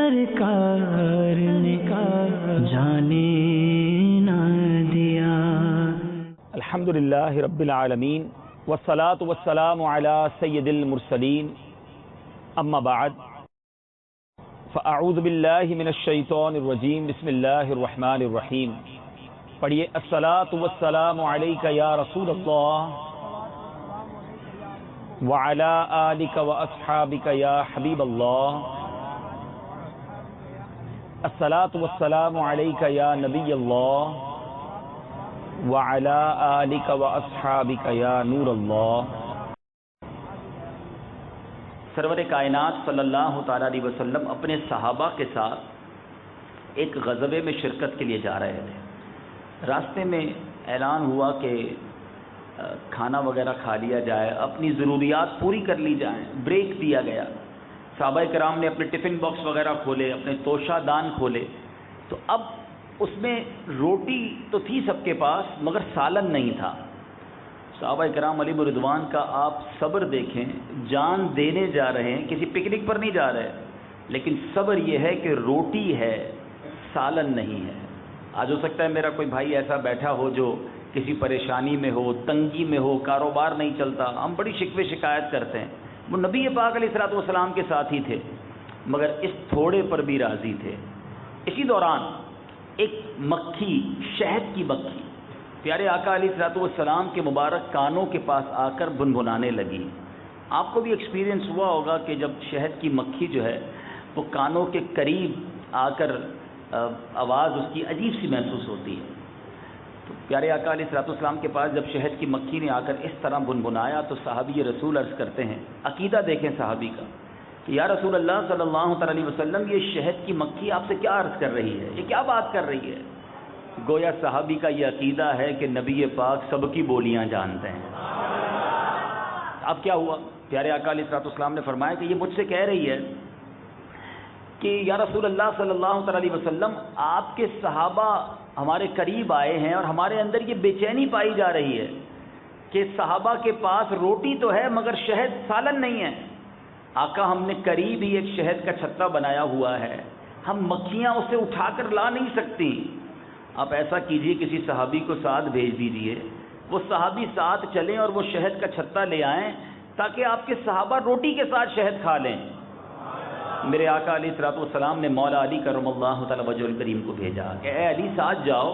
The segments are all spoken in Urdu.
سرکار نے جانے نہ دیا۔ الحمدللہ رب العالمین والصلاة والسلام علی سید المرسلین، اما بعد فاعوذ باللہ من الشیطان الرجیم، بسم اللہ الرحمن الرحیم۔ پڑھیے الصلاة والسلام علیک یا رسول اللہ وعلی آلک واصحابک یا حبیب اللہ، الصلاة والسلام علیک یا نبی اللہ وعلی آلک واصحابک یا نور اللہ۔ سرور کائنات صلی اللہ تعالی علیہ وسلم اپنے صحابہ کے ساتھ ایک غزوے میں شرکت کے لیے جا رہے تھے۔ راستے میں اعلان ہوا کہ کھانا وغیرہ کھا لیا جائے، اپنی ضروریات پوری کر لی جائیں، بریک دیا گیا۔ صحابہ کرام نے اپنے ٹفن باکس وغیرہ کھولے، اپنے توشہ دان کھولے، تو اب اس میں روٹی تو تھی سب کے پاس مگر سالن نہیں تھا۔ صحابہ کرام علیہ رضوان کا آپ صبر دیکھیں، جان دینے جا رہے ہیں، کسی پکنک پر نہیں جا رہے، لیکن صبر یہ ہے کہ روٹی ہے، سالن نہیں ہے۔ آج ہو سکتا ہے میرا کوئی بھائی ایسا بیٹھا ہو جو کسی پریشانی میں ہو، تنگی میں ہو، کاروبار نہیں چلتا، ہم بڑی شکوے شکایت کرتے ہیں۔ وہ نبی پاک علیہ الصلوۃ والسلام کے ساتھ ہی تھے مگر اس تھوڑے پر بھی راضی تھے۔ اسی دوران ایک مکھی، شہد کی مکھی، پیارے آقا علیہ الصلوۃ والسلام کے مبارک کانوں کے پاس آ کر بنبنانے لگی۔ آپ کو بھی ایکسپیرینس ہوا ہوگا کہ جب شہد کی مکھی جو ہے وہ کانوں کے قریب آ کر آواز اس کی عجیب سی محسوس ہوتی ہے۔ تو پیارے آقا علیہ الصلوۃ والسلام کے پاس جب شہد کی مکھی نے آ کر اس طرح بنبنایا تو صحابی رسول عرض کرتے ہیں، عقیدہ دیکھیں صحابی کا، کہ یا رسول اللہ صلی اللہ تعالی علیہ وسلم، یہ شہد کی مکھی آپ سے کیا عرض کر رہی ہے، یہ کیا بات کر رہی ہے؟ گویا صحابی کا یہ عقیدہ ہے کہ نبی پاک سب کی بولیاں جانتے ہیں۔ اب کیا ہوا؟ پیارے آقا علیہ الصلوۃ والسلام نے فرمایا کہ یہ مجھ سے کہہ رہی ہے کہ یا رسول اللہ صلی اللہ تعالی علیہ وسلم، آپ کے صحابہ ہمارے قریب آئے ہیں اور ہمارے اندر یہ بے چینی پائی جا رہی ہے کہ صحابہ کے پاس روٹی تو ہے مگر شہد سالن نہیں ہے۔ آقا، ہم نے قریب ہی ایک شہد کا چھتا بنایا ہوا ہے، ہم مکھیاں اسے اٹھا کر لا نہیں سکتی۔ آپ ایسا کیجئے، کسی صحابی کو ساتھ بھیج دیجئے، وہ صحابی ساتھ چلیں اور وہ شہد کا چھتا لے آئیں تاکہ آپ کے صحابہ روٹی کے ساتھ شہد کھا لیں۔ میرے آقا علیہ الصلوۃ والسلام نے مولا علی کرم اللہ تعالی وجہ الکریم کو بھیجا کہ اے علی ساتھ جاؤ۔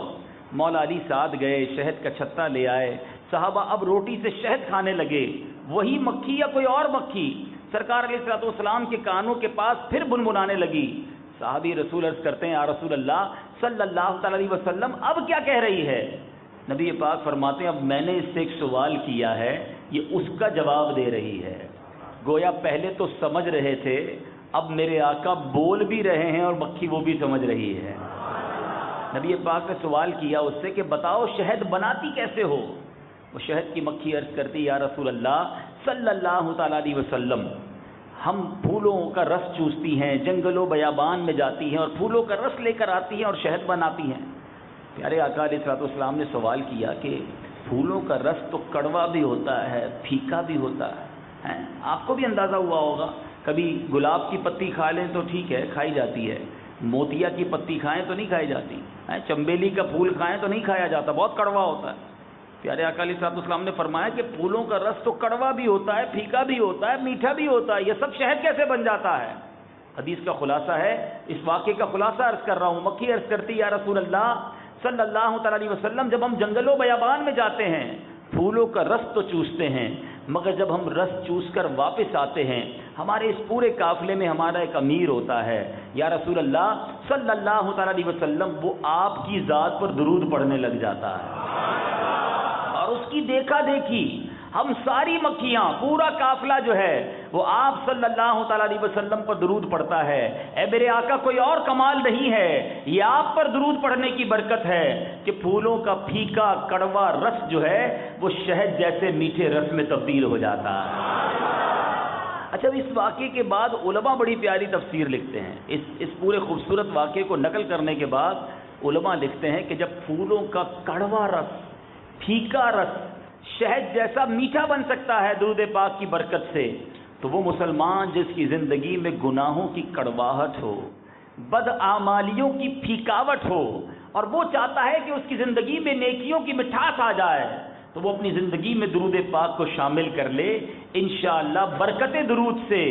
مولا علی ساتھ گئے، شہد کا چھتا لے آئے، صحابہ اب روٹی سے شہد کھانے لگے۔ وہی مکھی یا کوئی اور مکھی سرکار علیہ الصلوۃ والسلام کے کانوں کے پاس پھر بنبنانے لگی۔ صحابی رسول عرض کرتے ہیں، یا رسول اللہ صلی اللہ تعالی علیہ وسلم، اب کیا کہہ رہی ہے؟ نبی پاک فرماتے ہیں، اب میں نے اس سے ایک سوال کیا ہے، یہ اس کا جواب دے رہی ہے۔ گویا پہلے تو سمجھ رہے تھے، اب میرے آقا بول بھی رہے ہیں اور مکھی وہ بھی سمجھ رہی ہے۔ نبی پاک نے سوال کیا اس سے کہ بتاؤ شہد بناتی کیسے ہو؟ وہ شہد کی مکھی عرض کرتی، یا رسول اللہ صلی اللہ تعالی علیہ وسلم، ہم پھولوں کا رس چوستی ہیں، جنگل و بیابان میں جاتی ہیں اور پھولوں کا رس لے کر آتی ہیں اور شہد بناتی ہیں۔ پیارے آقا علیہ الصلوۃ والسلام نے سوال کیا کہ پھولوں کا رس تو کڑوا بھی ہوتا ہے، پھیکا بھی ہوتا ہے، آپ کو بھی اندازہ ہوا ہوگا، کبھی گلاب کی پتی کھا لیں تو ٹھیک ہے، کھائی جاتی ہے، موتیا کی پتی کھائیں تو نہیں کھائی جاتی، چنبیلی کا پھول کھائیں تو نہیں کھایا جاتا، بہت کڑوا ہوتا ہے۔ پیارے آقا علیہ الصلوۃ والسلام نے فرمایا کہ پھولوں کا رس تو کڑوا بھی ہوتا ہے، پھیکا بھی ہوتا ہے، میٹھا بھی ہوتا ہے، یہ سب شہد کیسے بن جاتا ہے؟ حدیث کا خلاصہ ہے، اس واقعے کا خلاصہ عرض کر رہا ہوں۔ مکھی عرض کرتی، یا رسول اللہ صلی اللہ تعالی علیہ وسلم، جب ہم جنگل و بیابان میں جاتے ہیں پھولوں کا رس تو چوستے ہیں مگر جب ہم رس چوس کر واپس آتے ہیں ہمارے اس پورے قافلے میں ہمارا ایک امیر ہوتا ہے، یا رسول اللہ صلی اللہ تعالی علیہ وسلم، وہ آپ کی ذات پر درود پڑھنے لگ جاتا ہے اور اس کی دیکھا دیکھی ہم ساری مکھیاں، پورا قافلہ جو ہے وہ آپ صلی اللہ تعالی علیہ وسلم پر درود پڑھتا ہے۔ اے میرے آقا، کوئی اور کمال نہیں ہے، یہ آپ پر درود پڑھنے کی برکت ہے کہ پھولوں کا پھیکا کڑوا رس جو ہے وہ شہد جیسے میٹھے رس میں تبدیل ہو جاتا ہے۔ اچھا، اس واقعے کے بعد علماء بڑی پیاری تفسیر لکھتے ہیں۔ اس پورے خوبصورت واقعے کو نقل کرنے کے بعد علماء لکھتے ہیں کہ جب پھولوں کا کڑوا رس، پھیکا رس شہد جیسا میٹھا بن سکتا ہے درود پاک کی برکت سے، تو وہ مسلمان جس کی زندگی میں گناہوں کی کڑواہٹ ہو، بدعمالیوں کی پھیکاوٹ ہو اور وہ چاہتا ہے کہ اس کی زندگی میں نیکیوں کی مٹھاس آ جائے تو وہ اپنی زندگی میں درود پاک کو شامل کر لے، انشاءاللہ برکت درود سے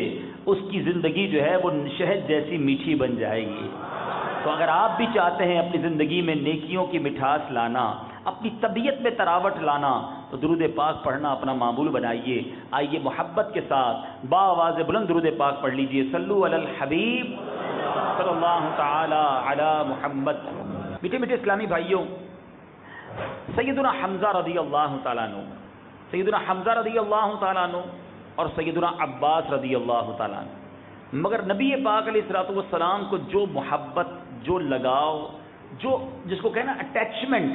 اس کی زندگی جو ہے وہ شہد جیسی میٹھی بن جائے گی۔ تو اگر آپ بھی چاہتے ہیں اپنی زندگی میں نیکیوں کی مٹھاس لانا، اپنی طبیعت میں تراوٹ لانا، تو درود پاک پڑھنا اپنا معمول بنائیے۔ آئیے محبت کے ساتھ باآواز بلند درود پاک پڑھ لیجئے۔ صلو علی الحبیب صلی اللہ تعالی علی محمد۔ میٹھے میٹھے اسلامی بھائیوں، سیدنا حمزہ رضی اللہ تعالیٰ عنہ، سیدنا حمزہ رضی اللہ تعالیٰ عنہ اور سیدنا عباس رضی اللہ تعالیٰ عنہ، مگر نبی پاک علیہ الصلوۃ والسلام کو جو محبت، جو لگاؤ، جو جس کو کہنا اٹیچمنٹ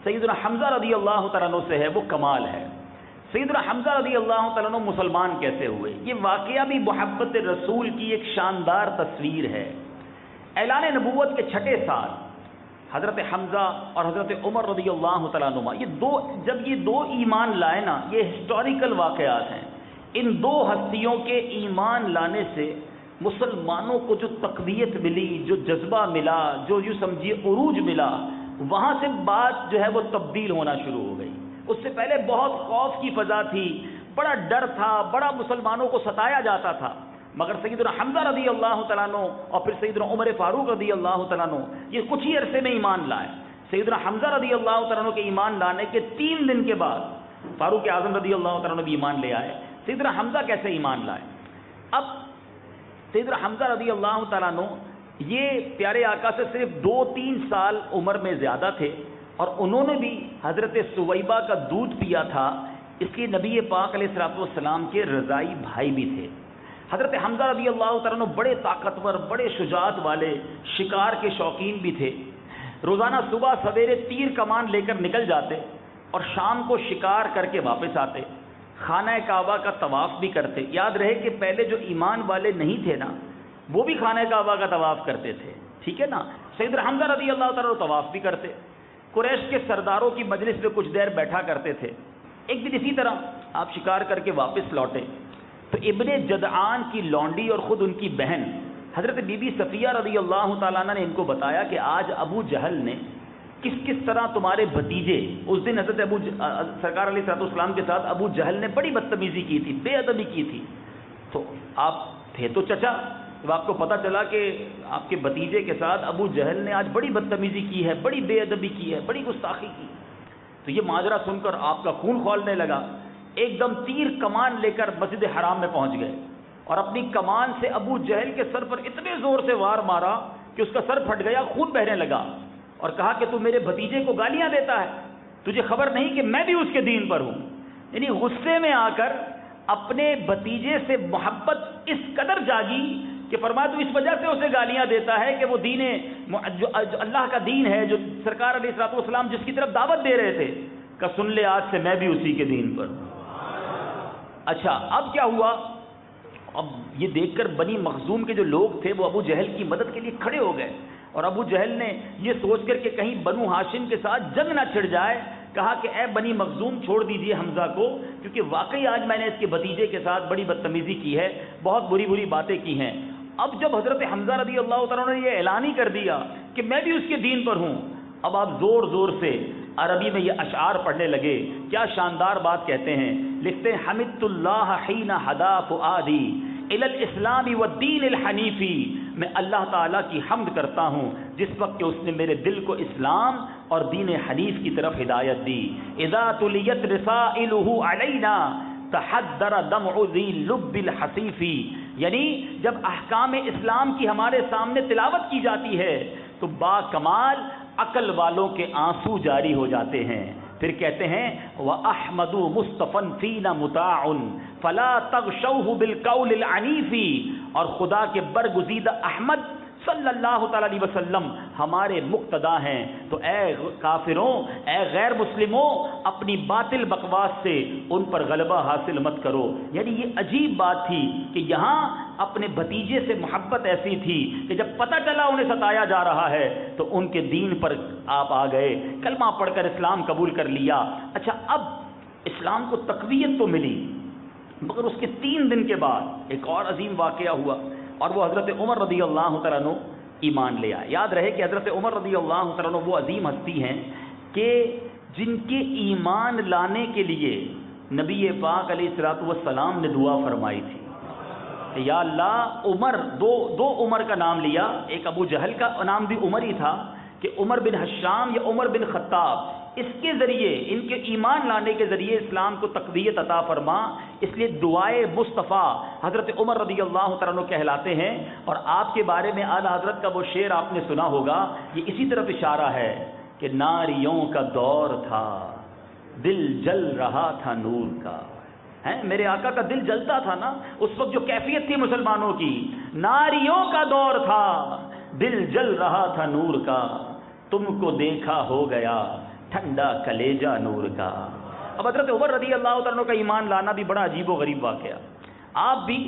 سیدنا حمزہ رضی اللہ تعالیٰ عنہ سے ہے، وہ کمال ہے۔ سیدنا حمزہ رضی اللہ تعالیٰ عنہ مسلمان کیسے ہوئے، یہ واقعہ بھی محبت رسول کی ایک شاندار تصویر ہے۔ اعلان نبوت کے 6 سال حضرت حمزہ اور حضرت عمر رضی اللہ تعالیٰ عنہ، جب یہ دو ایمان لائے نا، یہ ہسٹوریکل واقعات ہیں۔ ان دو ہستیوں کے ایمان لانے سے مسلمانوں کو جو تقویت ملی، جو جذبہ ملا، جو یوں سمجھیے عروج ملا، وہاں سے بات جو ہے وہ تبدیل ہونا شروع ہو گئی۔ اس سے پہلے بہت خوف کی فضا تھی، بڑا ڈر تھا، بڑا مسلمانوں کو ستایا جاتا تھا، مگر سیدنا حمزہ رضی اللہ تعالیٰ عنہ اور پھر سیدنا عمر فاروق رضی اللہ تعالیٰ عنہ یہ کچھ ہی عرصے میں ایمان لائے۔ سیدنا حمزہ رضی اللہ تعالیٰ عنہ کے ایمان لانے کے 3 دن کے بعد فاروق اعظم رضی اللہ تعالیٰ عنہ بھی ایمان لے آئے۔ سیدنا حمزہ کیسے ایمان لائے؟ اب سیدنا حمزہ رضی اللہ تعالیٰ عنہ یہ پیارے آقا سے صرف 2-3 سال عمر میں زیادہ تھے، اور انہوں نے بھی حضرت سویبہ کا دودھ پیا تھا، اس لیے نبی پاک علیہ الصلوۃ والسلام کے رضائی بھائی بھی تھے۔ حضرت حمزہ رضی اللہ تعالیٰ عنہ بڑے طاقتور، بڑے شجاعت والے، شکار کے شوقین بھی تھے۔ روزانہ صبح سویرے تیر کمان لے کر نکل جاتے اور شام کو شکار کر کے واپس آتے، خانہ کعبہ کا طواف بھی کرتے۔ یاد رہے کہ پہلے جو ایمان والے نہیں تھے نا، وہ بھی خانہ کعبہ کا طواف کرتے تھے، ٹھیک ہے نا۔ سیدنا حمزہ رضی اللہ تعالیٰ عنہ طواف بھی کرتے، قریش کے سرداروں کی مجلس میں کچھ دیر بیٹھا کرتے تھے۔ ایک دن اسی طرح آپ شکار کر کے واپس لوٹے تو ابن جدعان کی لونڈی اور خود ان کی بہن حضرت بی بی صفیہ رضی اللہ تعالیٰ عنہ نے ان کو بتایا کہ آج ابو جہل نے کس طرح تمہارے بھتیجے، اس دن حضرت سرکار علیہ الصلوۃ والسلام کے ساتھ ابو جہل نے بڑی بدتمیزی کی تھی، بے ادبی کی تھی۔ تو آپ تھے تو چچا، جب آپ کو پتہ چلا کہ آپ کے بھتیجے کے ساتھ ابو جہل نے آج بڑی بدتمیزی کی ہے، بڑی بے ادبی کی ہے، بڑی گستاخی کی، تو یہ ماجرا سن کر آپ کا خون کھولنے لگا۔ ایک دم تیر کمان لے کر مسجد حرام میں پہنچ گئے اور اپنی کمان سے ابو جہل کے سر پر اتنے زور سے وار مارا کہ اس کا سر پھٹ گیا، خون بہنے لگا، اور کہا کہ تو میرے بھتیجے کو گالیاں دیتا ہے، تجھے خبر نہیں کہ میں بھی اس کے دین پر ہوں۔ یعنی غصے میں آ کر اپنے بھتیجے سے محبت اس قدر جاگی کہ فرمایا تو اس وجہ سے اسے گالیاں دیتا ہے کہ وہ دین جو اللہ کا دین ہے، جو سرکار علیہ الصلوۃ والسلام جس کی طرف دعوت دے رہے تھے، کہ سن لے آج سے میں بھی اسی کے دین پر ہوں۔ اچھا اب کیا ہوا؟ اب یہ دیکھ کر بنی مخزوم کے جو لوگ تھے وہ ابو جہل کی مدد کے لیے کھڑے ہو گئے، اور ابو جہل نے یہ سوچ کر کہ کہیں بنو ہاشم کے ساتھ جنگ نہ چھڑ جائے، کہا کہ اے بنی مخزوم چھوڑ دیجئے حمزہ کو، کیونکہ واقعی آج میں نے اس کے بھتیجے کے ساتھ بڑی بدتمیزی کی ہے، بہت بری باتیں کی ہیں۔ اب جب حضرت حمزہ رضی اللہ تعالیٰ نے یہ اعلان ہی کر دیا کہ میں بھی اس کے دین پر ہوں، اب آپ زور زور سے عربی میں یہ اشعار پڑھنے لگے۔ کیا شاندار بات کہتے ہیں، لکھتے ہیں حمدت اللہ حین ہدا فؤادی الی الاسلام والدین الحنیفی، میں اللہ تعالیٰ کی حمد کرتا ہوں جس وقت کہ اس نے میرے دل کو اسلام اور دین حنیف کی طرف ہدایت دی۔ اذا تلیت رسائلہ علینا تحدر دمع ذی لب الحصیفی، یعنی جب احکام اسلام کی ہمارے سامنے تلاوت کی جاتی ہے تو با کمال عقل والوں کے آنسو جاری ہو جاتے ہیں۔ پھر کہتے ہیں وَأَحْمَدُ مُصْطَفًا فِينَا مُطَاعٌ فَلَا تَغْشَوْهُ بِالْقَوْلِ الْعَنِيفِ، اور خدا کے برگزیدہ احمد صلی اللہ تعالیٰ علیہ وسلم ہمارے مقتدا ہیں، تو اے کافروں، اے غیر مسلموں، اپنی باطل بکواس سے ان پر غلبہ حاصل مت کرو۔ یعنی یہ عجیب بات تھی کہ یہاں اپنے بھتیجے سے محبت ایسی تھی کہ جب پتہ چلا انہیں ستایا جا رہا ہے تو ان کے دین پر آپ آ گئے، کلمہ پڑھ کر اسلام قبول کر لیا۔ اچھا اب اسلام کو تقویت تو ملی، مگر اس کے 3 دن کے بعد ایک اور عظیم واقعہ ہوا، اور وہ حضرت عمر رضی اللہ تعالیٰ عنہ ایمان لے آئے۔ یاد رہے کہ حضرت عمر رضی اللہ تعالیٰ عنہ وہ عظیم ہستی ہیں کہ جن کے ایمان لانے کے لیے نبی پاک علیہ الصلوۃ والسلام نے دعا فرمائی تھی کہ یا اللہ، عمر دو عمر کا نام لیا، ایک ابو جہل کا نام بھی عمر ہی تھا کہ عمر بن حشام یا عمر بن خطاب، اس کے ذریعے، ان کے ایمان لانے کے ذریعے اسلام کو تقویت عطا فرما۔ اس لیے دعائے مصطفیٰ حضرت عمر رضی اللہ تعالیٰ عنہ کہلاتے ہیں۔ اور آپ کے بارے میں اعلیٰ حضرت کا وہ شعر آپ نے سنا ہوگا، یہ اسی طرف اشارہ ہے کہ ناریوں کا دور تھا، دل جل رہا تھا نور کا۔ میرے آقا کا دل جلتا تھا نا اس وقت، جو کیفیت تھی مسلمانوں کی، ناریوں کا دور تھا، دل جل رہا تھا نور کا، تم کو دیکھا ہو گیا ٹھنڈا کلیجہ نور کا۔ اب حضرت عمر رضی اللہ تعالیٰ کا ایمان لانا بھی بڑا عجیب و غریب واقعہ۔ آپ بھی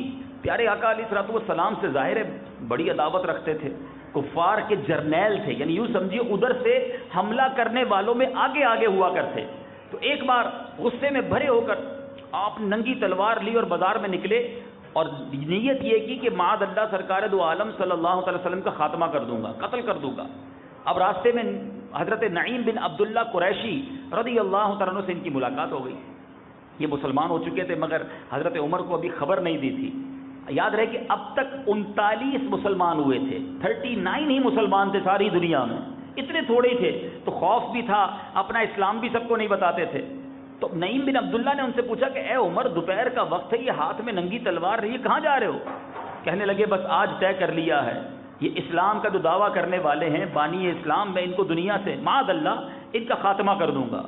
پیارے آقا علیہ الصلوۃ والسلام سے ظاہر ہے بڑی عداوت رکھتے تھے، کفار کے جرنیل تھے، یعنی یوں سمجھیے ادھر سے حملہ کرنے والوں میں آگے آگے ہوا کرتے۔ تو ایک بار غصے میں بھرے ہو کر آپ ننگی تلوار لی اور بازار میں نکلے اور نیت یہ کی کہ معاذ اللہ سرکار دو عالم صلی اللہ علیہ وسلم کا خاتمہ کر دوں گا، قتل کر دوں گا۔ اب راستے میں حضرت نعیم بن عبداللہ قریشی رضی اللہ تعالیٰ عنہ سے ان کی ملاقات ہو گئی۔ یہ مسلمان ہو چکے تھے مگر حضرت عمر کو ابھی خبر نہیں دی تھی۔ یاد رہے کہ اب تک 39 مسلمان ہوئے تھے، 39 ہی مسلمان تھے ساری دنیا میں، اتنے تھوڑے ہی تھے، تو خوف بھی تھا، اپنا اسلام بھی سب کو نہیں بتاتے تھے۔ تو نعیم بن عبداللہ نے ان سے پوچھا کہ اے عمر، دوپہر کا وقت ہے، یہ ہاتھ میں ننگی تلوار رہی ہے، کہاں جا رہے ہو؟ کہنے لگے بس آج طے کر لیا ہے، یہ اسلام کا جو دعویٰ کرنے والے ہیں بانی اسلام، میں ان کو دنیا سے معاذ اللہ ان کا خاتمہ کر دوں گا۔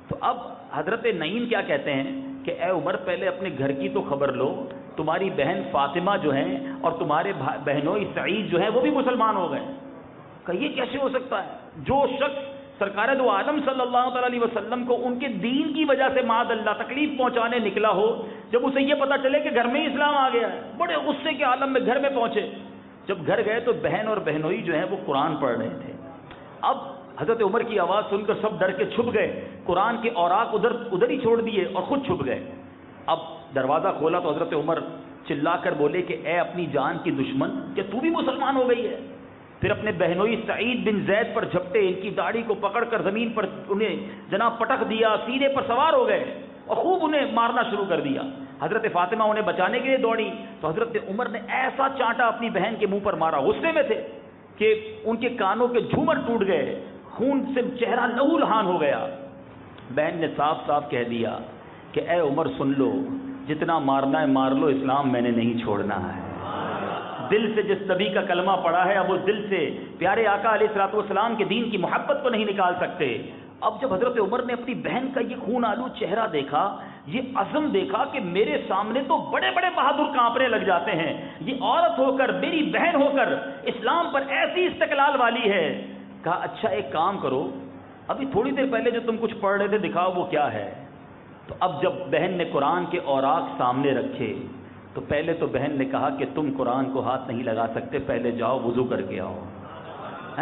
تو اب حضرت نعیم کیا کہتے ہیں کہ اے عمر، پہلے اپنے گھر کی تو خبر لو، تمہاری بہن فاطمہ جو ہیں اور تمہارے بہنوئی سعید جو ہیں وہ بھی مسلمان ہو گئے۔ کہ یہ کیسے ہو سکتا ہے؟ جو شخص سرکار دو عالم صلی اللہ تعالیٰ علیہ وسلم کو ان کے دین کی وجہ سے معاذ اللہ تکلیف پہنچانے نکلا ہو، جب اسے یہ پتا چلے کہ گھر میں اسلام آ گیا ہے، بڑے غصے کے عالم میں گھر میں پہنچے۔ جب گھر گئے تو بہن اور بہنوئی جو ہیں وہ قرآن پڑھ رہے تھے۔ اب حضرت عمر کی آواز سن کر سب ڈر کے چھپ گئے، قرآن کے اوراق ادھر ہی چھوڑ دیے اور خود چھپ گئے۔ اب دروازہ کھولا تو حضرت عمر چلا کر بولے کہ اے اپنی جان کی دشمن، کیا تو بھی مسلمان ہو گئی ہے؟ پھر اپنے بہنوئی سعید بن زید پر جھپٹے، ان کی داڑھی کو پکڑ کر زمین پر انہیں جناب پٹک دیا، سینے پر سوار ہو گئے اور خوب انہیں مارنا شروع کر دیا۔ حضرت فاطمہ انہیں بچانے کے لیے دوڑی تو حضرت عمر نے ایسا چانٹا اپنی بہن کے منہ پر مارا، غصے میں تھے کہ ان کے کانوں کے جھومر ٹوٹ گئے، خون سے چہرہ لہو لہان ہو گیا۔ بہن نے صاف صاف کہہ دیا کہ اے عمر سن لو، جتنا مارنا ہے مار لو، اسلام میں نے نہیں چھوڑنا ہے۔ دل سے جس نبی کا کلمہ پڑا ہے، اب اس دل سے پیارے آقا علیہ الصلوۃ والسلام کے دین کی محبت کو نہیں نکال سکتے۔ اب جب حضرت عمر نے اپنی بہن کا یہ خون آلو چہرہ دیکھا، یہ عزم دیکھا کہ میرے سامنے تو بڑے بڑے بہادر کانپنے لگ جاتے ہیں، یہ عورت ہو کر، میری بہن ہو کر اسلام پر ایسی استقلال والی ہے، کہا اچھا ایک کام کرو، ابھی تھوڑی دیر پہلے جو تم کچھ پڑھ رہے تھے دکھاؤ وہ کیا ہے۔ تو اب جب بہن نے قرآن کے اوراق سامنے رکھے تو پہلے تو بہن نے کہا کہ تم قرآن کو ہاتھ نہیں لگا سکتے، پہلے جاؤ وضو کر کے آؤ۔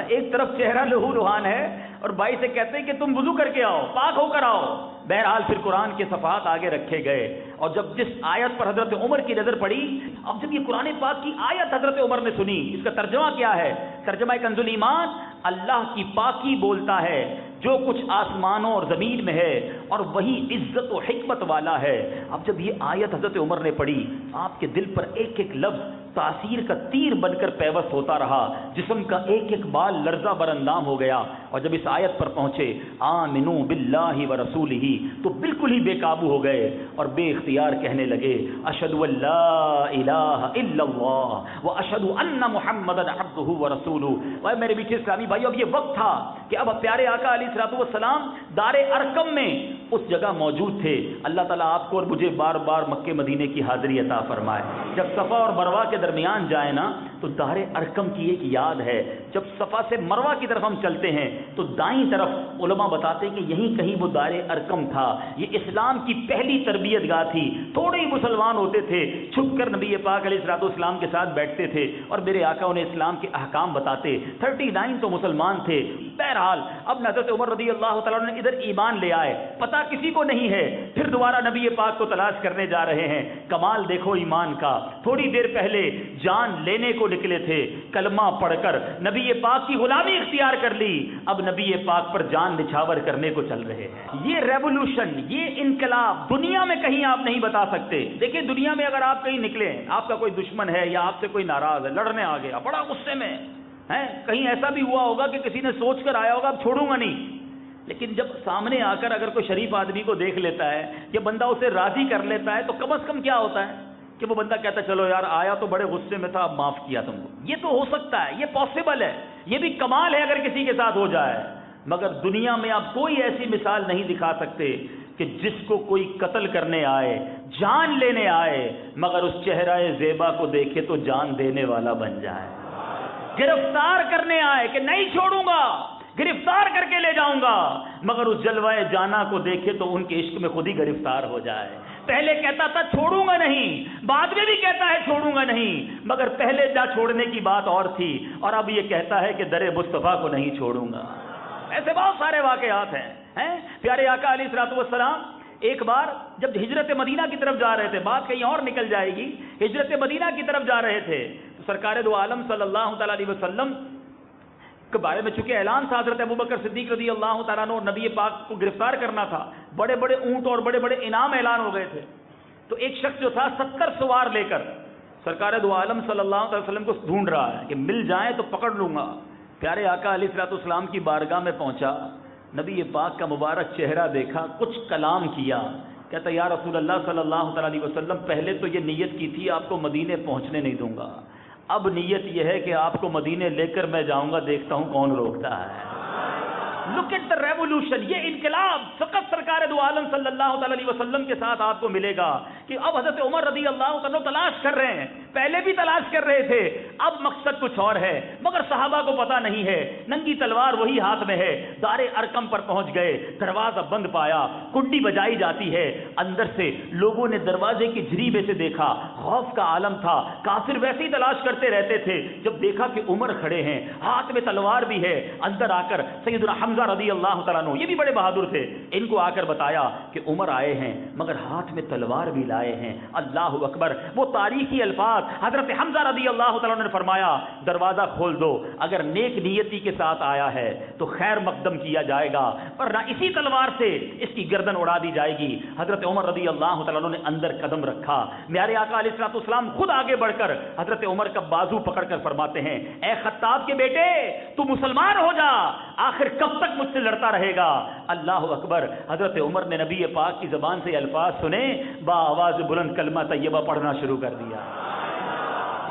ایک طرف چہرہ لہو لہان ہے اور بھائی سے کہتے ہیں کہ تم وضو کر کے آؤ، پاک ہو کر آؤ۔ بہرحال پھر قرآن کے صفحات آگے رکھے گئے اور جب جس آیت پر حضرت عمر کی نظر پڑی، اب جب یہ قرآن پاک کی آیت حضرت عمر نے سنی، اس کا ترجمہ کیا ہے؟ ترجمہ کنز الایمان، اللہ کی پاکی بولتا ہے جو کچھ آسمانوں اور زمین میں ہے اور وہی عزت و حکمت والا ہے۔ اب جب یہ آیت حضرت عمر نے پڑھی، آپ کے دل پر ایک ایک لفظ تاثیر کا تیر بن کر پیوست ہوتا رہا، جسم کا ایک ایک بال لرزہ بر اندام ہو گیا، اور جب اس آیت پر پہنچے آمنوا باللہ ورسولہ تو بالکل ہی بے قابو ہو گئے اور بے اختیار کہنے لگے اشہد ان لا الہ الا اللہ واشہد ان محمدا عبدہ ورسولہ۔ اے میرے میٹھے اسلامی بھائیو، اب یہ وقت تھا کہ اب پیارے آقا علیہ الصلوۃ والسلام دار ارقم میں اس جگہ موجود تھے۔ اللہ تعالیٰ آپ کو اور مجھے بار بار مکے مدینے کی حاضری عطا فرمائے۔ جب صفا اور مروہ کے درمیان جائے نا تو دار ارقم کی ایک یاد ہے، جب صفا سے مروہ کی طرف ہم چلتے ہیں تو دائیں طرف علماء بتاتے ہیں کہ یہیں کہیں وہ دار ارقم تھا۔ یہ اسلام کی پہلی تربیت گاہ تھی، تھوڑے ہی مسلمان ہوتے تھے، چھپ کر نبی پاک علیہ الصلوۃ والسلام کے ساتھ بیٹھتے تھے اور میرے آقا انہیں اسلام کے احکام بتاتے۔ 39 تو مسلمان تھے۔ بہرحال اب حضرت عمر رضی اللہ تعالیٰ نے ادھر ایمان لے آئے، پتہ کسی کو نہیں ہے، پھر دوبارہ نبی پاک کو تلاش کرنے جا رہے ہیں۔ کمال دیکھو ایمان کا، تھوڑی دیر پہلے جان لینے کو نکلے تھے کلمہ پڑھ کر نبی پاک کی غلامی اختیار کر لی، اب نبی پاک پر جان نچھاور کرنے کو چل رہے ہیں۔ یہ ریولوشن، یہ انقلاب دنیا میں کہیں آپ نہیں بتا سکتے۔ دیکھیں دنیا میں اگر آپ کہیں نکلے، آپ کا کوئی دشمن ہے یا آپ سے کوئی ناراض ہے، لڑنے آ گیا، بڑا غصے میں ہے، کہیں ایسا بھی ہوا ہوگا کہ کسی نے سوچ کر آیا ہوگا اب چھوڑوں گا نہیں، لیکن جب سامنے آ کر اگر کوئی شریف آدمی کو دیکھ لیتا ہے یا بندہ اسے راضی کر لیتا ہے تو کم از کم کیا ہوتا ہے کہ وہ بندہ کہتا ہے چلو یار آیا تو بڑے غصے میں تھا، اب معاف کیا تم کو۔ یہ تو ہو سکتا ہے، یہ پاسبل ہے، یہ بھی کمال ہے اگر کسی کے ساتھ ہو جائے، مگر دنیا میں آپ کوئی ایسی مثال نہیں دکھا سکتے کہ جس کو کوئی قتل کرنے آئے، جان لینے آئے، مگر اس چہرہ زیبا کو دیکھے تو جان دینے والا بن جائے، گرفتار کرنے آئے کہ نہیں چھوڑوں گا، گرفتار کر کے لے جاؤں گا، مگر اس جلوائے جانا کو دیکھے تو ان کے عشق میں خود ہی گرفتار ہو جائے۔ پہلے کہتا تھا چھوڑوں گا نہیں، بعد میں بھی کہتا ہے چھوڑوں گا نہیں، مگر پہلے جا چھوڑنے کی بات اور تھی، اور اب یہ کہتا ہے کہ در مصطفیٰ کو نہیں چھوڑوں گا۔ ایسے بہت سارے واقعات ہیں۔ پیارے آقا علیہ الصلوۃ والسلام ایک بار جب ہجرت مدینہ کی طرف جا رہے تھے، بات کہیں اور نکل جائے گی، ہجرت مدینہ کی طرف جا رہے تھے تو سرکار دو عالم صلی اللہ تعالیٰ علیہ وسلم کے بارے میں چونکہ اعلان تھا حضرت ابوبکر صدیق رضی اللہ تعالیٰ عنہ اور نبی پاک کو گرفتار کرنا تھا، بڑے بڑے اونٹ اور بڑے بڑے انعام اعلان ہو گئے تھے، تو ایک شخص جو تھا 70 سوار لے کر سرکار دو عالم صلی اللہ علیہ وسلم کو ڈھونڈ رہا ہے کہ مل جائیں تو پکڑ لوں گا۔ پیارے آقا علیہ الصلوۃ والسلام کی بارگاہ میں پہنچا، نبی پاک کا مبارک چہرہ دیکھا، کچھ کلام کیا، کہتا یا رسول اللہ صلی اللہ تعالیٰ علیہ وسلم پہلے تو یہ نیت کی تھی آپ کو مدینے پہنچنے نہیں دوں گا، اب نیت یہ ہے کہ آپ کو مدینے لے کر میں جاؤں گا، دیکھتا ہوں کون روکتا ہے۔ لک ایٹ دا ریولوشن، یہ انقلاب فقط سرکار دو عالم صلی اللہ تعالیٰ علیہ وسلم کے ساتھ آپ کو ملے گا کہ اب حضرت عمر رضی اللہ تعالیٰ تلاش کر رہے ہیں، پہلے بھی تلاش کر رہے تھے، اب مقصد کچھ اور ہے، مگر صحابہ کو پتا نہیں ہے، ننگی تلوار وہی ہاتھ میں ہے، دار ارقم پر پہنچ گئے، دروازہ بند پایا، کنڈی بجائی جاتی ہے، اندر سے لوگوں نے دروازے کی جھریبے سے دیکھا، خوف کا عالم تھا، کافر ویسے ہی تلاش کرتے رہتے تھے، جب دیکھا کہ عمر کھڑے ہیں، ہاتھ میں تلوار بھی ہے، اندر آ کر سیدنا حمزہ رضی اللہ تعالیٰ عنہ، یہ بھی بڑے بہادر تھے، ان کو آ کر بتایا کہ عمر آئے ہیں مگر ہاتھ میں تلوار بھی لائے ہیں۔ اللہ اکبر، وہ تاریخی الفاظ حضرت حمزہ رضی اللہ تعالیٰ عنہ نے فرمایا دروازہ کھول دو، اگر نیک نیتی کے ساتھ آیا ہے تو خیر مقدم کیا جائے گا، ورنہ اسی تلوار سے اس کی گردن اڑا دی جائے گی۔ حضرت عمر رضی اللہ تعالیٰ عنہ نے اندر قدم رکھا، میارے آقا علیہ الصلوۃ والسلام خود آگے بڑھ کر حضرت عمر کا بازو پکڑ کر فرماتے ہیں اے خطاب کے بیٹے تو مسلمان ہو جا، آخر کب تک مجھ سے لڑتا رہے گا۔ اللہ اکبر، حضرت عمر نے نبی پاک کی زبان سے الفاظ سنے، با آواز بلند کلمہ طیبہ پڑھنا شروع کر دیا۔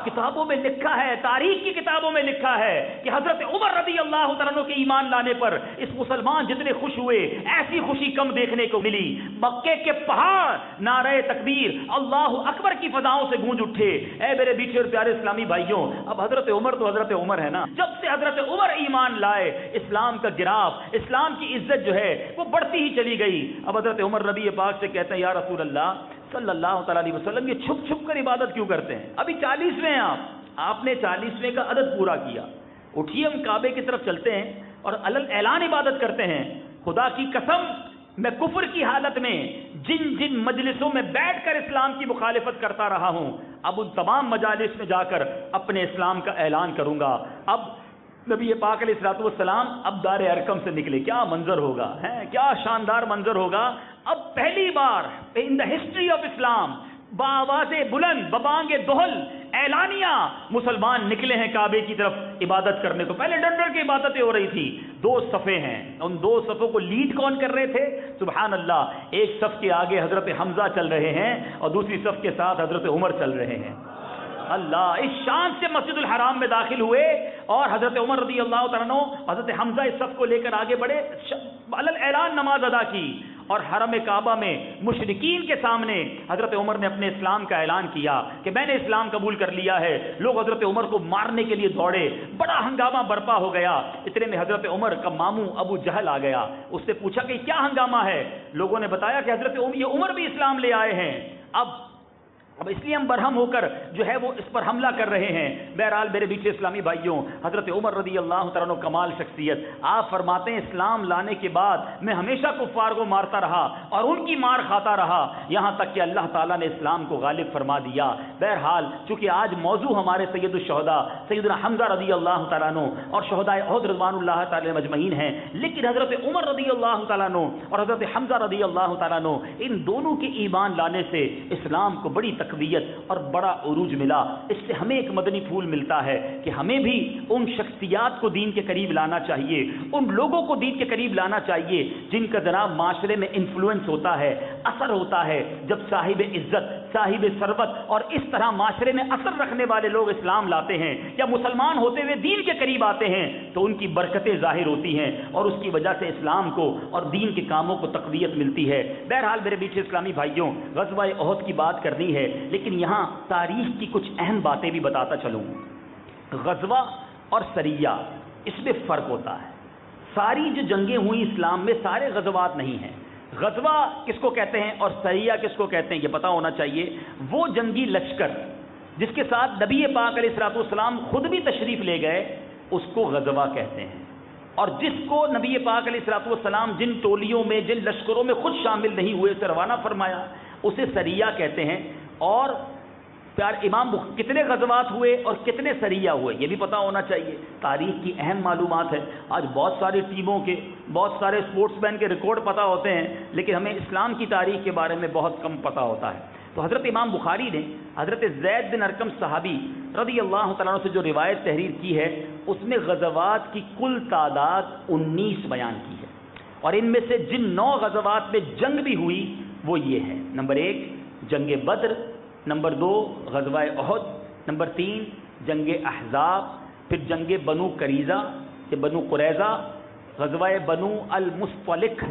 کتابوں میں لکھا ہے، تاریخ کی کتابوں میں لکھا ہے کہ حضرت عمر رضی اللہ تعالیٰ عنہ کے ایمان لانے پر اس مسلمان جتنے خوش ہوئے، ایسی خوشی کم دیکھنے کو ملی۔ مکے کے پہاڑ نعرہ تکبیر اللہ اکبر کی فضاؤں سے گونج اٹھے۔ اے میرے بیٹھے اور پیارے اسلامی بھائیوں، اب حضرت عمر تو حضرت عمر ہے نا، جب سے حضرت عمر ایمان لائے اسلام کا گراف، اسلام کی عزت جو ہے وہ بڑھتی ہی چلی گئی۔ اب حضرت عمر نبی پاک سے کہتے ہیں یا رسول اللہ صلی اللہ تعالیٰ علیہ وسلم، یہ چھپ چھپ کر عبادت کیوں کرتے ہیں؟ ابھی 40ویں ہیں آپ نے 40ویں کا عدد پورا کیا، اٹھیے ہم کعبے کی طرف چلتے ہیں اور اعلان عبادت کرتے ہیں۔ خدا کی قسم میں کفر کی حالت میں جن جن مجلسوں میں بیٹھ کر اسلام کی مخالفت کرتا رہا ہوں، اب ان تمام مجالس میں جا کر اپنے اسلام کا اعلان کروں گا۔ اب نبی پاک علیہ الصلوۃ والسلام اب دار ارقم سے نکلے، کیا منظر ہوگا، کیا شاندار منظر ہوگا۔ اب پہلی بار ان دا ہسٹری آف اسلام بآواز بلند ببانگ دہل اعلانیہ مسلمان نکلے ہیں کعبے کی طرف عبادت کرنے کو۔ پہلے ڈر ڈر کے عبادتیں ہو رہی تھی، 2 صفیں ہیں، ان 2 صفوں کو لیڈ کون کر رہے تھے؟ سبحان اللہ، ایک صف کے آگے حضرت حمزہ چل رہے ہیں اور دوسری صف کے ساتھ حضرت عمر چل رہے ہیں۔ اللہ، اس شان سے مسجد الحرام میں داخل ہوئے اور حضرت عمر رضی اللہ تعالیٰ عنہ حضرت حمزہ اس صف کو لے کر آگے بڑھے، اعلان نماز ادا کی اور حرم کعبہ میں مشرکین کے سامنے حضرت عمر نے اپنے اسلام کا اعلان کیا کہ میں نے اسلام قبول کر لیا ہے۔ لوگ حضرت عمر کو مارنے کے لیے دوڑے، بڑا ہنگامہ برپا ہو گیا۔ اتنے میں حضرت عمر کا ماموں ابو جہل آ گیا، اس سے پوچھا کہ کیا ہنگامہ ہے؟ لوگوں نے بتایا کہ حضرت یہ عمر بھی اسلام لے آئے ہیں۔ اب اب اس لیے ہم برہم ہو کر جو ہے وہ اس پر حملہ کر رہے ہیں۔ بہرحال میرے بیچ اسلامی بھائیوں، حضرت عمر رضی اللہ تعالیٰ عنہ کمال شخصیت، آپ فرماتے ہیں اسلام لانے کے بعد میں ہمیشہ کفار کو مارتا رہا اور ان کی مار کھاتا رہا، یہاں تک کہ اللہ تعالیٰ نے اسلام کو غالب فرما دیا۔ بہرحال چونکہ آج موضوع ہمارے سید الشہداء سیدنا حمزہ رضی اللہ تعالیٰ عنہ اور شہداء احد رضوان اللہ تعالیٰ مجمعین ہیں، لیکن حضرت عمر رضی اللہ تعالیٰ عنہ اور حضرت حمزہ رضی اللہ تعالیٰ عنہ ان دونوں کے ایمان لانے سے اسلام کو بڑی تقویت اور بڑا عروج ملا۔ اس سے ہمیں ایک مدنی پھول ملتا ہے کہ ہمیں بھی ان شخصیات کو دین کے قریب لانا چاہیے، ان لوگوں کو دین کے قریب لانا چاہیے جن کا جناب معاشرے میں انفلوئنس ہوتا ہے، اثر ہوتا ہے۔ جب صاحب عزت، صاحب ثروت اور اس طرح معاشرے میں اثر رکھنے والے لوگ اسلام لاتے ہیں یا مسلمان ہوتے ہوئے دین کے قریب آتے ہیں تو ان کی برکتیں ظاہر ہوتی ہیں اور اس کی وجہ سے اسلام کو اور دین کے کاموں کو تقویت ملتی ہے۔ بہرحال میرے بیچ اسلامی بھائیوں، غزوہ احد کی بات کرنی ہے، لیکن یہاں تاریخ کی کچھ اہم باتیں بھی بتاتا چلوں۔ غزوہ اور سریہ، اس میں فرق ہوتا ہے۔ ساری جو جنگیں ہوئی اسلام میں سارے غزوات نہیں ہیں۔ غزوہ کس کو کہتے ہیں اور سریہ کس کو کہتے ہیں یہ پتہ ہونا چاہیے۔ وہ جنگی لشکر جس کے ساتھ نبی پاک علیہ الصلوۃ والسلام خود بھی تشریف لے گئے اس کو غزوہ کہتے ہیں، اور جس کو نبی پاک علیہ الصلوۃ والسلام جن ٹولیوں میں جن لشکروں میں خود شامل نہیں ہوئے اسے روانہ فرمایا اسے سریہ کہتے ہیں۔ اور پیار امام کتنے غزوات ہوئے اور کتنے سریہ ہوئے یہ بھی پتہ ہونا چاہیے۔ تاریخ کی اہم معلومات ہے۔ آج بہت ساری ٹیموں کے، بہت سارے اسپورٹس مین کے ریکارڈ پتہ ہوتے ہیں، لیکن ہمیں اسلام کی تاریخ کے بارے میں بہت کم پتہ ہوتا ہے۔ تو حضرت امام بخاری نے حضرت زید بن ارقم صحابی رضی اللہ تعالیٰ عنہ سے جو روایت تحریر کی ہے اس میں غزوات کی کل تعداد 19 بیان کی ہے، اور ان میں سے جن 9 غزوات میں جنگ بھی ہوئی وہ یہ ہے: نمبر 1 جنگ بدر، نمبر 2 غزوہ احد، نمبر 3 جنگ احزاب، پھر جنگ بنو قریظہ یا بنو قریظہ، غزوہ بنو المصطلق،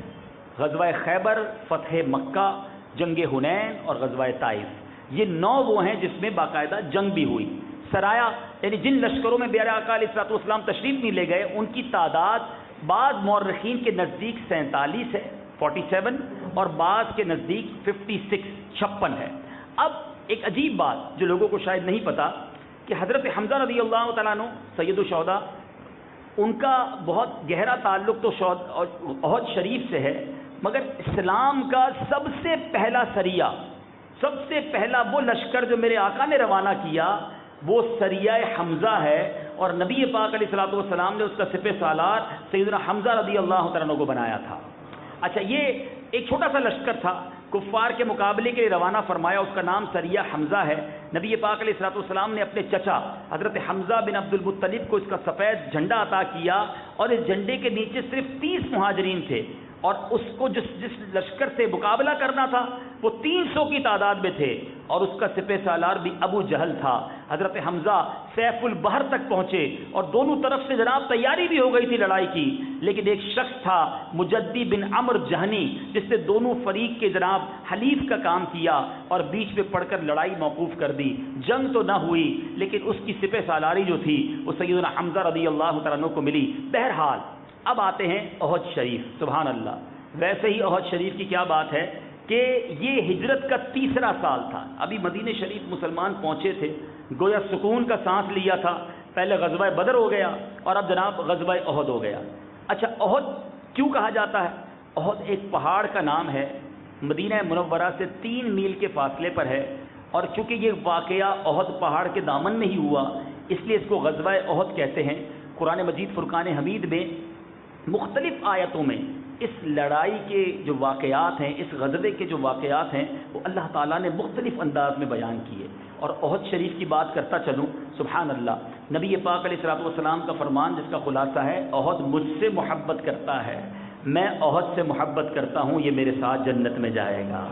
غزوہ خیبر، فتح مکہ، جنگ حنین اور غزوہ طائف۔ یہ 9 وہ ہیں جس میں باقاعدہ جنگ بھی ہوئی۔ سرایا یعنی جن لشکروں میں پیارے آقا علیہ الصلوۃ والسلام تشریف نہیں لے گئے ان کی تعداد بعض مورخین کے نزدیک 47 ہے 47 اور بعض کے نزدیک 56 ہے۔ اب ایک عجیب بات جو لوگوں کو شاید نہیں پتا کہ حضرت حمزہ رضی اللہ تعالیٰ عنہ سید الشہداء ان کا بہت گہرا تعلق تو احد شریف سے ہے، مگر اسلام کا سب سے پہلا سریہ، سب سے پہلا وہ لشکر جو میرے آقا نے روانہ کیا وہ سریہ حمزہ ہے، اور نبی پاک علیہ الصلوۃ والسلام نے اس کا سپہ سالار سیدنا حمزہ رضی اللہ تعالیٰ عنہ کو بنایا تھا۔ اچھا، یہ ایک چھوٹا سا لشکر تھا، کفار کے مقابلے کے لیے روانہ فرمایا، اس کا نام سریہ حمزہ ہے۔ نبی پاک علیہ الصلوۃ والسلام نے اپنے چچا حضرت حمزہ بن عبد المطلب کو اس کا سفید جھنڈا عطا کیا، اور اس جھنڈے کے نیچے صرف 30 مہاجرین تھے، اور اس کو جس لشکر سے مقابلہ کرنا تھا وہ 300 کی تعداد میں تھے، اور اس کا سپہ سالار بھی ابو جہل تھا۔ حضرت حمزہ سیف البحر تک پہنچے اور دونوں طرف سے جناب تیاری بھی ہو گئی تھی لڑائی کی، لیکن ایک شخص تھا مجدی بن عمرو جہنی جس نے دونوں فریق کے جناب حلیف کا کام کیا اور بیچ میں پڑھ کر لڑائی موقوف کر دی۔ جنگ تو نہ ہوئی لیکن اس کی سپہ سالاری جو تھی وہ سیدنا حمزہ رضی اللہ تعالیٰ عنہ کو ملی۔ بہرحال اب آتے ہیں احد شریف۔ سبحان اللہ، ویسے ہی احد شریف کی کیا بات ہے کہ یہ ہجرت کا 3را سال تھا، ابھی مدینہ شریف مسلمان پہنچے تھے، گویا سکون کا سانس لیا تھا۔ پہلے غزوہ بدر ہو گیا اور اب جناب غزوہ احد ہو گیا۔ اچھا، احد کیوں کہا جاتا ہے؟ احد ایک پہاڑ کا نام ہے، مدینہ منورہ سے 3 میل کے فاصلے پر ہے، اور چونکہ یہ واقعہ احد پہاڑ کے دامن میں ہی ہوا اس لیے اس کو غزوہ احد کہتے ہیں۔ قرآن مجید فرقان حمید میں مختلف آیتوں میں اس لڑائی کے جو واقعات ہیں، اس غزوے کے جو واقعات ہیں وہ اللہ تعالیٰ نے مختلف انداز میں بیان کیے۔ اور احد شریف کی بات کرتا چلوں، سبحان اللہ، نبی پاک علیہ الصلوۃ والسلام کا فرمان جس کا خلاصہ ہے احد مجھ سے محبت کرتا ہے، میں احد سے محبت کرتا ہوں، یہ میرے ساتھ جنت میں جائے گا۔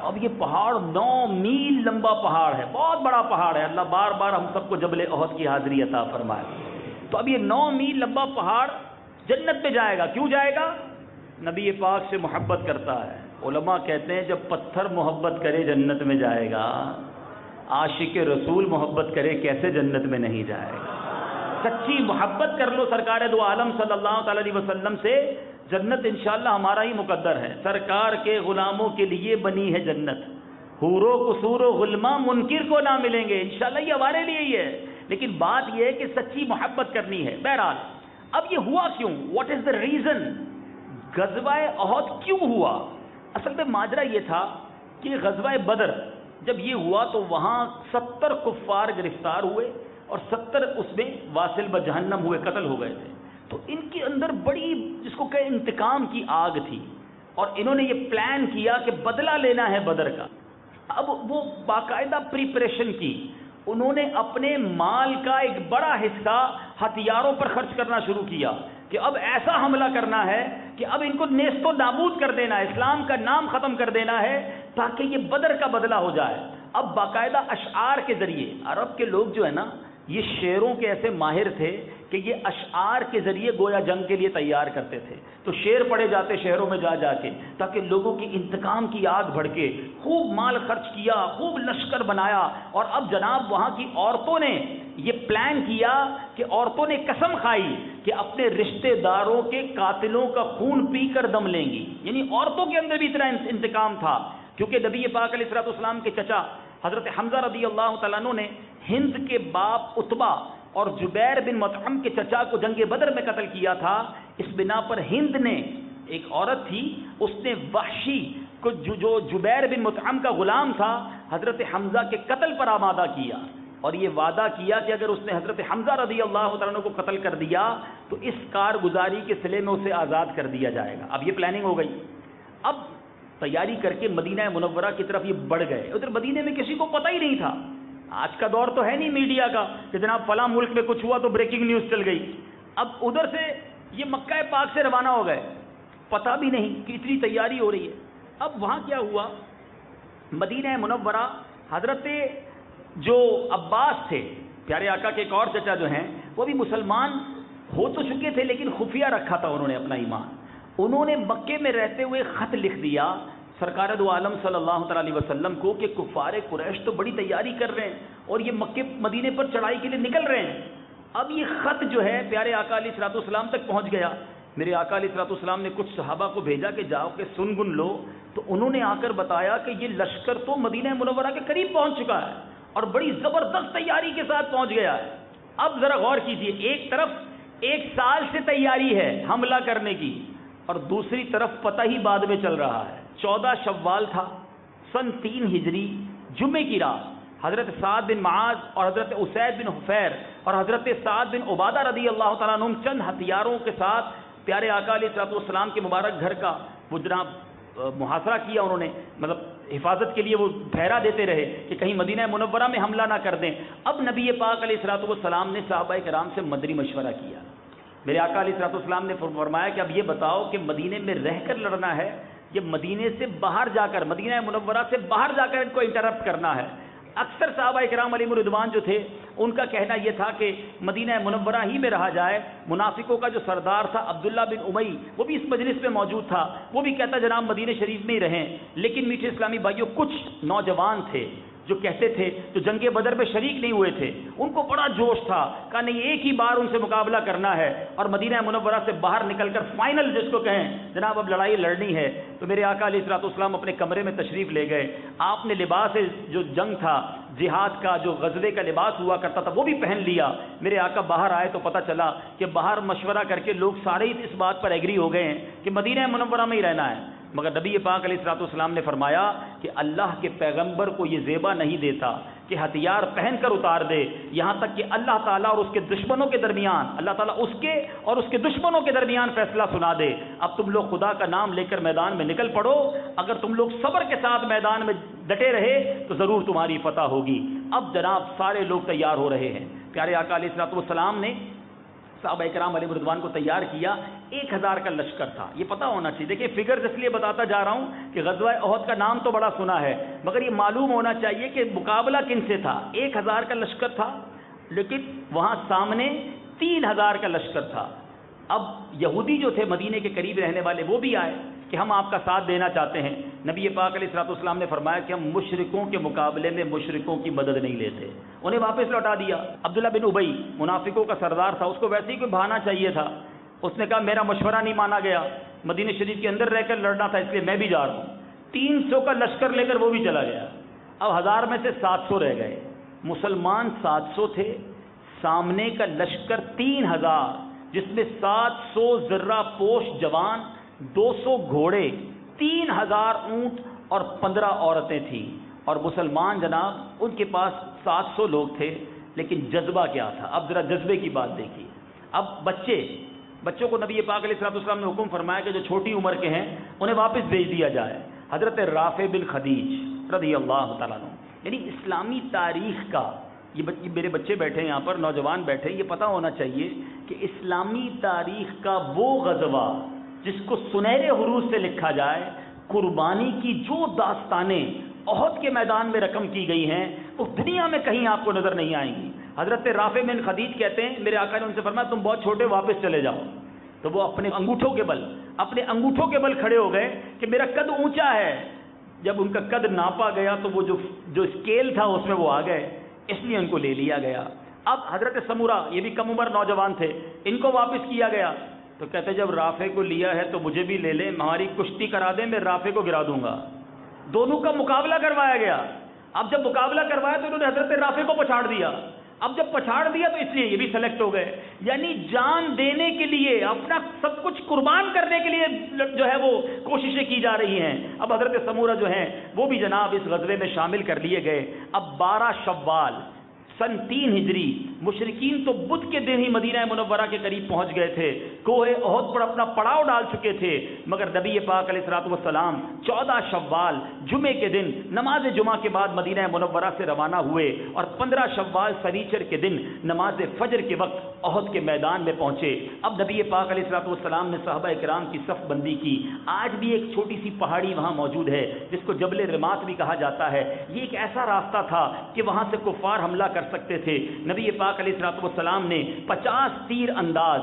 اب یہ پہاڑ 9 میل لمبا پہاڑ ہے، بہت بڑا پہاڑ ہے، اللہ بار بار ہم سب کو جبل احد کی حاضری عطا فرمائے۔ تو اب یہ 9 میل لمبا پہاڑ جنت میں جائے گا، کیوں جائے گا؟ نبی پاک سے محبت کرتا ہے۔ علماء کہتے ہیں جب پتھر محبت کرے جنت میں جائے گا، عاشق رسول محبت کرے کیسے جنت میں نہیں جائے گا؟ سچی محبت کر لو سرکار دو عالم صلی اللہ تعالی علیہ وسلم سے، جنت انشاءاللہ ہمارا ہی مقدر ہے، سرکار کے غلاموں کے لیے بنی ہے جنت۔ حور و قصور و غلما منکر کو نہ ملیں گے، انشاءاللہ یہ ہمارے لیے ہی ہے، لیکن بات یہ ہے کہ سچی محبت کرنی ہے۔ بہرحال اب یہ ہوا کیوں؟ What is the reason? غزوہ احد کیوں ہوا؟ اصل میں ماجرا یہ تھا کہ غزوہ بدر جب یہ ہوا تو وہاں 70 کفار گرفتار ہوئے اور 70 اس میں واصل بجہنم ہوئے، قتل ہو گئے تھے۔ تو ان کے اندر بڑی جس کو کہ انتقام کی آگ تھی، اور انہوں نے یہ پلان کیا کہ بدلہ لینا ہے بدر کا۔ اب وہ باقاعدہ پریپریشن کی، انہوں نے اپنے مال کا ایک بڑا حصہ ہتھیاروں پر خرچ کرنا شروع کیا کہ اب ایسا حملہ کرنا ہے کہ اب ان کو نیست و نابود کر دینا ہے، اسلام کا نام ختم کر دینا ہے تاکہ یہ بدر کا بدلہ ہو جائے۔ اب باقاعدہ اشعار کے ذریعے، عرب کے لوگ جو ہے نا یہ شعروں کے ایسے ماہر تھے کہ یہ اشعار کے ذریعے گویا جنگ کے لیے تیار کرتے تھے، تو شعر پڑھے جاتے شہروں میں جا جا کے تاکہ لوگوں کی انتقام کی آگ بھڑکے۔ خوب مال خرچ کیا، خوب لشکر بنایا، اور اب جناب وہاں کی عورتوں نے یہ پلان کیا کہ عورتوں نے قسم کھائی کہ اپنے رشتہ داروں کے قاتلوں کا خون پی کر دم لیں گی۔ یعنی عورتوں کے اندر بھی اتنا انتقام تھا، کیونکہ نبی پاک علیہ الصلوۃ والسلام کے چچا حضرت حمزہ رضی اللہ تعالیٰ عنہ نے ہند کے باپ عتبہ اور جبیر بن مطعم کے چچا کو جنگ بدر میں قتل کیا تھا۔ اس بنا پر ہند نے، ایک عورت تھی، اس نے وحشی کو جو جبیر بن مطعم کا غلام تھا حضرت حمزہ کے قتل پر آمادہ کیا، اور یہ وعدہ کیا کہ اگر اس نے حضرت حمزہ رضی اللہ تعالیٰ عنہ کو قتل کر دیا تو اس کارگزاری کے صلے میں اسے آزاد کر دیا جائے گا۔ اب یہ پلاننگ ہو گئی۔ اب تیاری کر کے مدینہ منورہ کی طرف یہ بڑھ گئے۔ ادھر مدینے میں کسی کو پتہ ہی نہیں تھا، آج کا دور تو ہے نہیں میڈیا کا کہ جناب فلاں ملک میں کچھ ہوا تو بریکنگ نیوز چل گئی۔ اب ادھر سے یہ مکہ پاک سے روانہ ہو گئے، پتہ بھی نہیں کہ اتنی تیاری ہو رہی ہے۔ اب وہاں کیا ہوا، مدینہ منورہ حضرت جو عباس تھے پیارے آقا کے ایک اور چچا جو ہیں، وہ بھی مسلمان ہو تو چکے تھے لیکن خفیہ رکھا تھا انہوں نے اپنا ایمان۔ انہوں نے مکے میں رہتے ہوئے خط لکھ دیا سرکار دو عالم صلی اللہ تعالیٰ علیہ وسلم کو کہ کفار قریش تو بڑی تیاری کر رہے ہیں اور یہ مکے مدینے پر چڑھائی کے لیے نکل رہے ہیں۔ اب یہ خط جو ہے پیارے آقا علیہ الصلوۃ والسلام تک پہنچ گیا۔ میرے آقا علیہ الصلوۃ والسلام نے کچھ صحابہ کو بھیجا کہ جاؤ کہ سن گن لو، تو انہوں نے آ کر بتایا کہ یہ لشکر تو مدینہ منورہ کے قریب پہنچ چکا ہے اور بڑی زبردست تیاری کے ساتھ پہنچ گیا ہے۔ اب ذرا غور کیجئے، ایک طرف 1 سال سے تیاری ہے حملہ کرنے کی، اور دوسری طرف پتہ ہی بعد میں چل رہا ہے۔ 14 شوال تھا سن 3 ہجری، جمعے کی رات حضرت سعد بن معاذ اور حضرت اسید بن حفیر اور حضرت سعد بن عبادہ رضی اللہ تعالیٰ عنہم چند ہتھیاروں کے ساتھ پیارے آقا علیہ الصلوۃ والسلام کے مبارک گھر کا وہ جناب محاصرہ کیا۔ انہوں نے مطلب حفاظت کے لیے وہ پہرا دیتے رہے کہ کہیں مدینہ منورہ میں حملہ نہ کر دیں۔ اب نبی پاک علیہ الصلوۃ والسلام نے صحابہ کرام سے مدنی مشورہ کیا۔ میرے آقا علیہ الصلوۃ والسلام نے فرمایا کہ اب یہ بتاؤ کہ مدینے میں رہ کر لڑنا ہے یہ مدینے سے باہر جا کر، مدینہ منورہ سے باہر جا کر ان کو انٹرپٹ کرنا ہے۔ اکثر صحابہ کرام علیہم الرضوان جو تھے ان کا کہنا یہ تھا کہ مدینہ منورہ ہی میں رہا جائے۔ منافقوں کا جو سردار تھا عبداللہ بن امی، وہ بھی اس مجلس میں موجود تھا، وہ بھی کہتا جناب مدینہ شریف میں ہی رہیں۔ لیکن میٹھے اسلامی بھائیوں، کچھ نوجوان تھے جو کہتے تھے، جو جنگ بدر میں شریک نہیں ہوئے تھے، ان کو بڑا جوش تھا، کہا نہیں ایک ہی بار ان سے مقابلہ کرنا ہے اور مدینہ منورہ سے باہر نکل کر فائنل جس کو کہیں جناب اب لڑائی لڑنی ہے۔ تو میرے آقا علیہ الصلوۃ والسلام اپنے کمرے میں تشریف لے گئے۔ آپ نے لباس جو جنگ تھا، جہاد کا جو غزوے کا لباس ہوا کرتا تھا، وہ بھی پہن لیا۔ میرے آقا باہر آئے تو پتہ چلا کہ باہر مشورہ کر کے لوگ سارے ہی اس بات پر ایگری ہو گئے ہیں کہ مدینہ منورہ میں ہی رہنا ہے، مگر نبی پاک علیہ الصلوۃ والسلام نے فرمایا کہ اللہ کے پیغمبر کو یہ زیبا نہیں دیتا کہ ہتھیار پہن کر اتار دے، یہاں تک کہ اللہ تعالیٰ اور اس کے دشمنوں کے درمیان، اللہ تعالیٰ اس کے اور اس کے دشمنوں کے درمیان فیصلہ سنا دے۔ اب تم لوگ خدا کا نام لے کر میدان میں نکل پڑو، اگر تم لوگ صبر کے ساتھ میدان میں ڈٹے رہے تو ضرور تمہاری فتح ہوگی۔ اب جناب سارے لوگ تیار ہو رہے ہیں۔ پیارے آقا علیہ الصلوۃ والسلام نے صحابہ کرام علیہ رضوان کو تیار کیا۔ 1000 کا لشکر تھا، یہ پتہ ہونا چاہیے۔ دیکھیں فگرز اس لیے بتاتا جا رہا ہوں کہ غزوہ احد کا نام تو بڑا سنا ہے، مگر یہ معلوم ہونا چاہیے کہ مقابلہ کن سے تھا۔ 1000 کا لشکر تھا، لیکن وہاں سامنے 3000 کا لشکر تھا۔ اب یہودی جو تھے مدینے کے قریب رہنے والے، وہ بھی آئے کہ ہم آپ کا ساتھ دینا چاہتے ہیں۔ نبی پاک علیہ الصلوۃ والسلام نے فرمایا کہ ہم مشرکوں کے مقابلے میں مشرکوں کی مدد نہیں لیتے، انہیں واپس لوٹا دیا۔ عبداللہ بن ابی منافقوں کا سردار تھا، اس کو ویسے ہی کوئی بہانا چاہیے تھا، اس نے کہا میرا مشورہ نہیں مانا گیا، مدینہ شریف کے اندر رہ کر لڑنا تھا، اس لیے میں بھی جا رہا ہوں۔ 300 کا لشکر لے کر وہ بھی چلا گیا۔ اب 1000 میں سے 700 رہ گئے. مسلمان 700 تھے, سامنے کا لشکر 3000 جس میں 700 زرہ پوش جوان, 200 گھوڑے, 3000 اونٹ اور 15 عورتیں تھیں. اور مسلمان جناب ان کے پاس 700 لوگ تھے, لیکن جذبہ کیا تھا؟ اب ذرا جذبے کی بات دیکھیے. اب بچوں کو نبی پاک علیہ السلام نے حکم فرمایا کہ جو چھوٹی عمر کے ہیں انہیں واپس بھیج دیا جائے. حضرت رافع بن خدیج رضی اللہ تعالیٰ عنہ, یعنی اسلامی تاریخ کا, یہ میرے بچے بیٹھے ہیں یہاں پر, نوجوان بیٹھے ہیں, یہ پتہ ہونا چاہیے کہ اسلامی تاریخ کا وہ غزوہ جس کو سنہرے حروف سے لکھا جائے, قربانی کی جو داستانیں احد کے میدان میں رقم کی گئی ہیں وہ دنیا میں کہیں آپ کو نظر نہیں آئیں گی. حضرت رافع بن خدیج کہتے ہیں میرے آقا نے ان سے فرمایا تم بہت چھوٹے, واپس چلے جاؤ. تو وہ اپنے انگوٹھوں کے بل کھڑے ہو گئے کہ میرا قد اونچا ہے. جب ان کا قد ناپا گیا تو وہ جو اسکیل تھا اس میں وہ آ گئے, اس لیے ان کو لے لیا گیا. اب حضرت سمورہ, یہ بھی کم عمر نوجوان تھے, ان کو واپس کیا گیا. تو کہتے جب رافع کو لیا ہے تو مجھے بھی لے لیں, ہماری کشتی کرا دیں, میں رافع کو گرا دوں گا. دونوں کا مقابلہ کروایا گیا. اب جب مقابلہ کروایا تو انہوں نے حضرت رافع کو پچھاڑ دیا. اب جب پچھاڑ دیا تو اس لیے یہ بھی سلیکٹ ہو گئے. یعنی جان دینے کے لیے, اپنا سب کچھ قربان کرنے کے لیے جو ہے وہ کوششیں کی جا رہی ہیں. اب حضرت سمورہ جو ہیں وہ بھی جناب اس غزوے میں شامل کر لیے گئے. اب 12 شوال سن 3 ہجری, مشرکین تو بدھ کے دن ہی مدینہ منورہ کے قریب پہنچ گئے تھے, کوہ احد پر اپنا پڑاؤ ڈال چکے تھے. مگر نبی پاک علیہ الصلوۃ والسلام 14 شوال جمعے کے دن نماز جمعہ کے بعد مدینہ منورہ سے روانہ ہوئے, اور 15 شوال سنیچر کے دن نماز فجر کے وقت احد کے میدان میں پہنچے. اب نبی پاک علیہ الصلوۃ والسلام نے صحابہ کرام کی صف بندی کی. آج بھی ایک چھوٹی سی پہاڑی وہاں موجود ہے جس کو جبل رمات بھی کہا جاتا ہے. یہ ایک ایسا راستہ تھا کہ وہاں سے کفار حملہ کر سکتے تھے. نبی پاک علیہ الصلوۃ والسلام نے 50 تیر انداز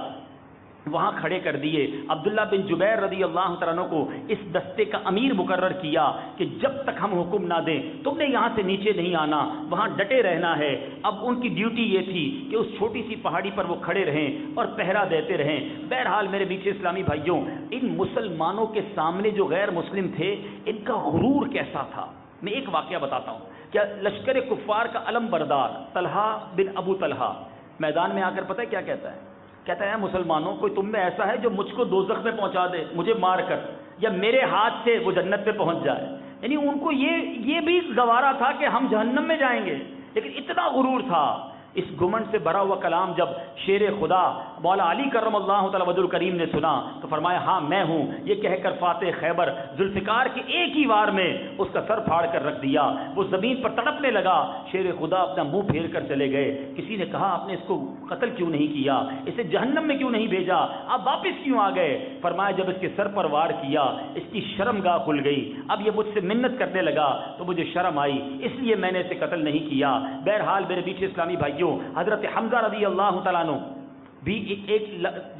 وہاں کھڑے کر دیے. عبداللہ بن جبیر رضی اللہ تعالیٰ عنہ کو اس دستے کا امیر مقرر کیا کہ جب تک ہم حکم نہ دیں تم نے یہاں سے نیچے نہیں آنا, وہاں ڈٹے رہنا ہے. اب ان کی ڈیوٹی یہ تھی کہ اس چھوٹی سی پہاڑی پر وہ کھڑے رہیں اور پہرا دیتے رہیں. بہرحال میرے میٹھے اسلامی بھائیوں, ان مسلمانوں کے سامنے جو غیر مسلم تھے ان کا غرور کیسا تھا, میں ایک واقعہ بتاتا ہوں. کیا لشکر کفار کا علم بردار طلحہ بن ابو طلحہ میدان میں آ کر پتہ ہے کیا کہتا ہے؟ کہتا ہے مسلمانوں کوئی تم میں ایسا ہے جو مجھ کو دوزخ میں پہنچا دے, مجھے مار کر, یا میرے ہاتھ سے وہ جنت پہ پہنچ جائے. یعنی ان کو یہ بھی گوارا تھا کہ ہم جہنم میں جائیں گے, لیکن اتنا غرور تھا. اس گمنڈ سے بھرا ہوا کلام جب شیر خدا مولا علی کرم اللہ تعالی وجہ الکریم نے سنا تو فرمایا ہاں میں ہوں. یہ کہہ کر فاتح خیبر ذوالفقار کی ایک ہی وار میں اس کا سر پھاڑ کر رکھ دیا. وہ زمین پر تڑپنے لگا. شیر خدا اپنا منہ پھیر کر چلے گئے. کسی نے کہا آپ نے اس کو قتل کیوں نہیں کیا, اسے جہنم میں کیوں نہیں بھیجا, آپ واپس کیوں آ گئے؟ فرمایا جب اس کے سر پر وار کیا اس کی شرمگاہ کھل گئی. اب یہ مجھ سے منت کرنے لگا تو مجھے شرم آئی, اس لیے میں نے اسے قتل نہیں کیا. بہرحال میرے میٹھے اسلامی بھائیوں, حضرت حمزہ رضی اللہ تعالیٰ عنہ بھی ایک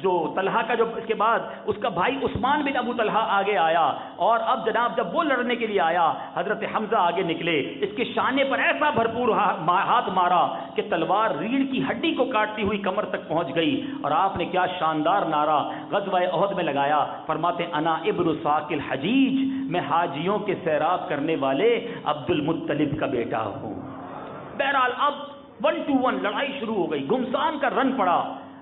جو طلحہ کا جو اس کے بعد اس کا بھائی عثمان بن ابو طلحہ آگے آیا, اور اب جناب جب وہ لڑنے کے لیے آیا حضرت حمزہ آگے نکلے. اس کے شانے پر ایسا بھرپور ہاتھ مارا کہ تلوار ریڑھ کی ہڈی کو کاٹتی ہوئی کمر تک پہنچ گئی. اور آپ نے کیا شاندار نعرہ غزوہ احد میں لگایا, فرماتے انا ابن ساق الحجیج, میں حاجیوں کے سیراب کرنے والے عبد المطلب کا بیٹا ہوں. بہرحال اب 1 to 1 لڑائی شروع ہو گئی, گھمسان کا رن پڑا.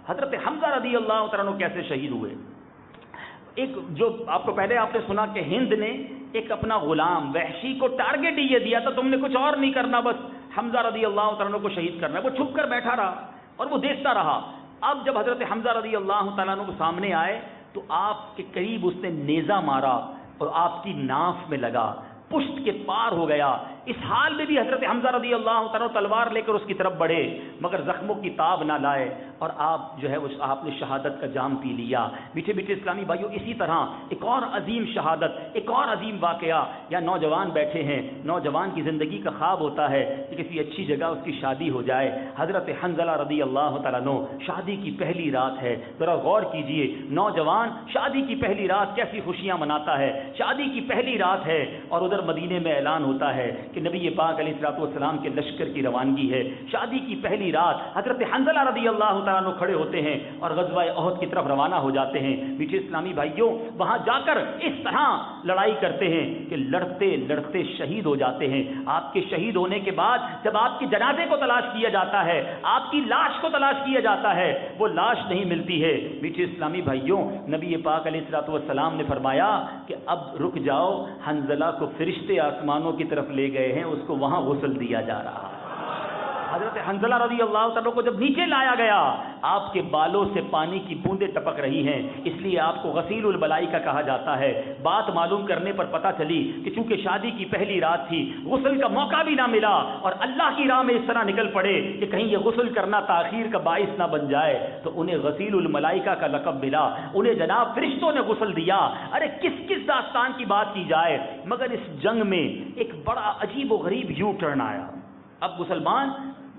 حضرت حمزہ رضی اللہ تعالیٰ عنہ کیسے شہید ہوئے؟ ایک جو آپ کو پہلے آپ نے سنا کہ ہند نے ایک اپنا غلام وحشی کو ٹارگٹ یہ دیا تھا, تم نے کچھ اور نہیں کرنا, بس حمزہ رضی اللہ تعالیٰ عنہ کو شہید کرنا ہے. وہ چھپ کر بیٹھا رہا اور وہ دیکھتا رہا. اب جب حضرت حمزہ رضی اللہ تعالیٰ عنہ سامنے آئے تو آپ کے قریب اس نے نیزہ مارا اور آپ کی ناف میں لگا, پشت کے پار ہو گیا. اس حال میں بھی حضرت حمزہ رضی اللہ تعالیٰ تلوار لے کر اس کی طرف بڑھے, مگر زخموں کی تاب نہ لائے, اور آپ جو ہے آپ نے شہادت کا جام پی لیا. میٹھے میٹھے اسلامی بھائیوں, اسی طرح ایک اور عظیم شہادت, ایک اور عظیم واقعہ. یا نوجوان بیٹھے ہیں, نوجوان کی زندگی کا خواب ہوتا ہے کہ کسی اچھی جگہ اس کی شادی ہو جائے. حضرت حنظلہ رضی اللہ تعالیٰ عنہ, شادی کی پہلی رات ہے, ذرا غور کیجئے, نوجوان شادی کی پہلی رات کیسی خوشیاں مناتا ہے. شادی کی پہلی رات ہے اور ادھر مدینے میں اعلان ہوتا ہے کہ نبی پاک علیہ الصلوۃ والسلام کے لشکر کی روانگی ہے. شادی کی پہلی رات حضرت حنظلہ رضی اللہ تعالیٰ عنہ کھڑے ہوتے ہیں اور غزوہ احد کی طرف روانہ ہو جاتے ہیں. میٹھے اسلامی بھائیوں، وہاں جا کر اس طرح لڑائی کرتے ہیں کہ لڑتے لڑتے شہید ہو جاتے ہیں. آپ کے شہید ہونے کے بعد جب آپ کے جنازے کو تلاش کیا جاتا ہے، آپ کی لاش کو تلاش کیا جاتا ہے، وہ لاش نہیں ملتی ہے. میٹھے اسلامی بھائیوں، نبی پاک علیہ الصلوۃ والسلام نے فرمایا کہ اب رک جاؤ، حنظلہ کو فرشتے آسمانوں کی طرف لے گئے ہیں، اس کو وہاں غسل دیا جا رہا ہے. حضرت حنظلہ رضی اللہ تعالیٰ کو جب نیچے لایا گیا، آپ کے بالوں سے پانی کی بوندیں ٹپک رہی ہیں، اس لیے آپ کو غسیل البلائی کا کہا جاتا ہے. بات معلوم کرنے پر پتہ چلی کہ چونکہ شادی کی پہلی رات تھی، غسل کا موقع بھی نہ ملا اور اللہ کی راہ میں اس طرح نکل پڑے کہ کہیں یہ غسل کرنا تاخیر کا باعث نہ بن جائے، تو انہیں غسیل الملائکہ کا لقب ملا. انہیں جناب فرشتوں نے غسل دیا. ارے کس کس داستان کی بات کی جائے، مگر اس جنگ میں ایک بڑا عجیب و غریب یو ٹرن آیا. اب مسلمان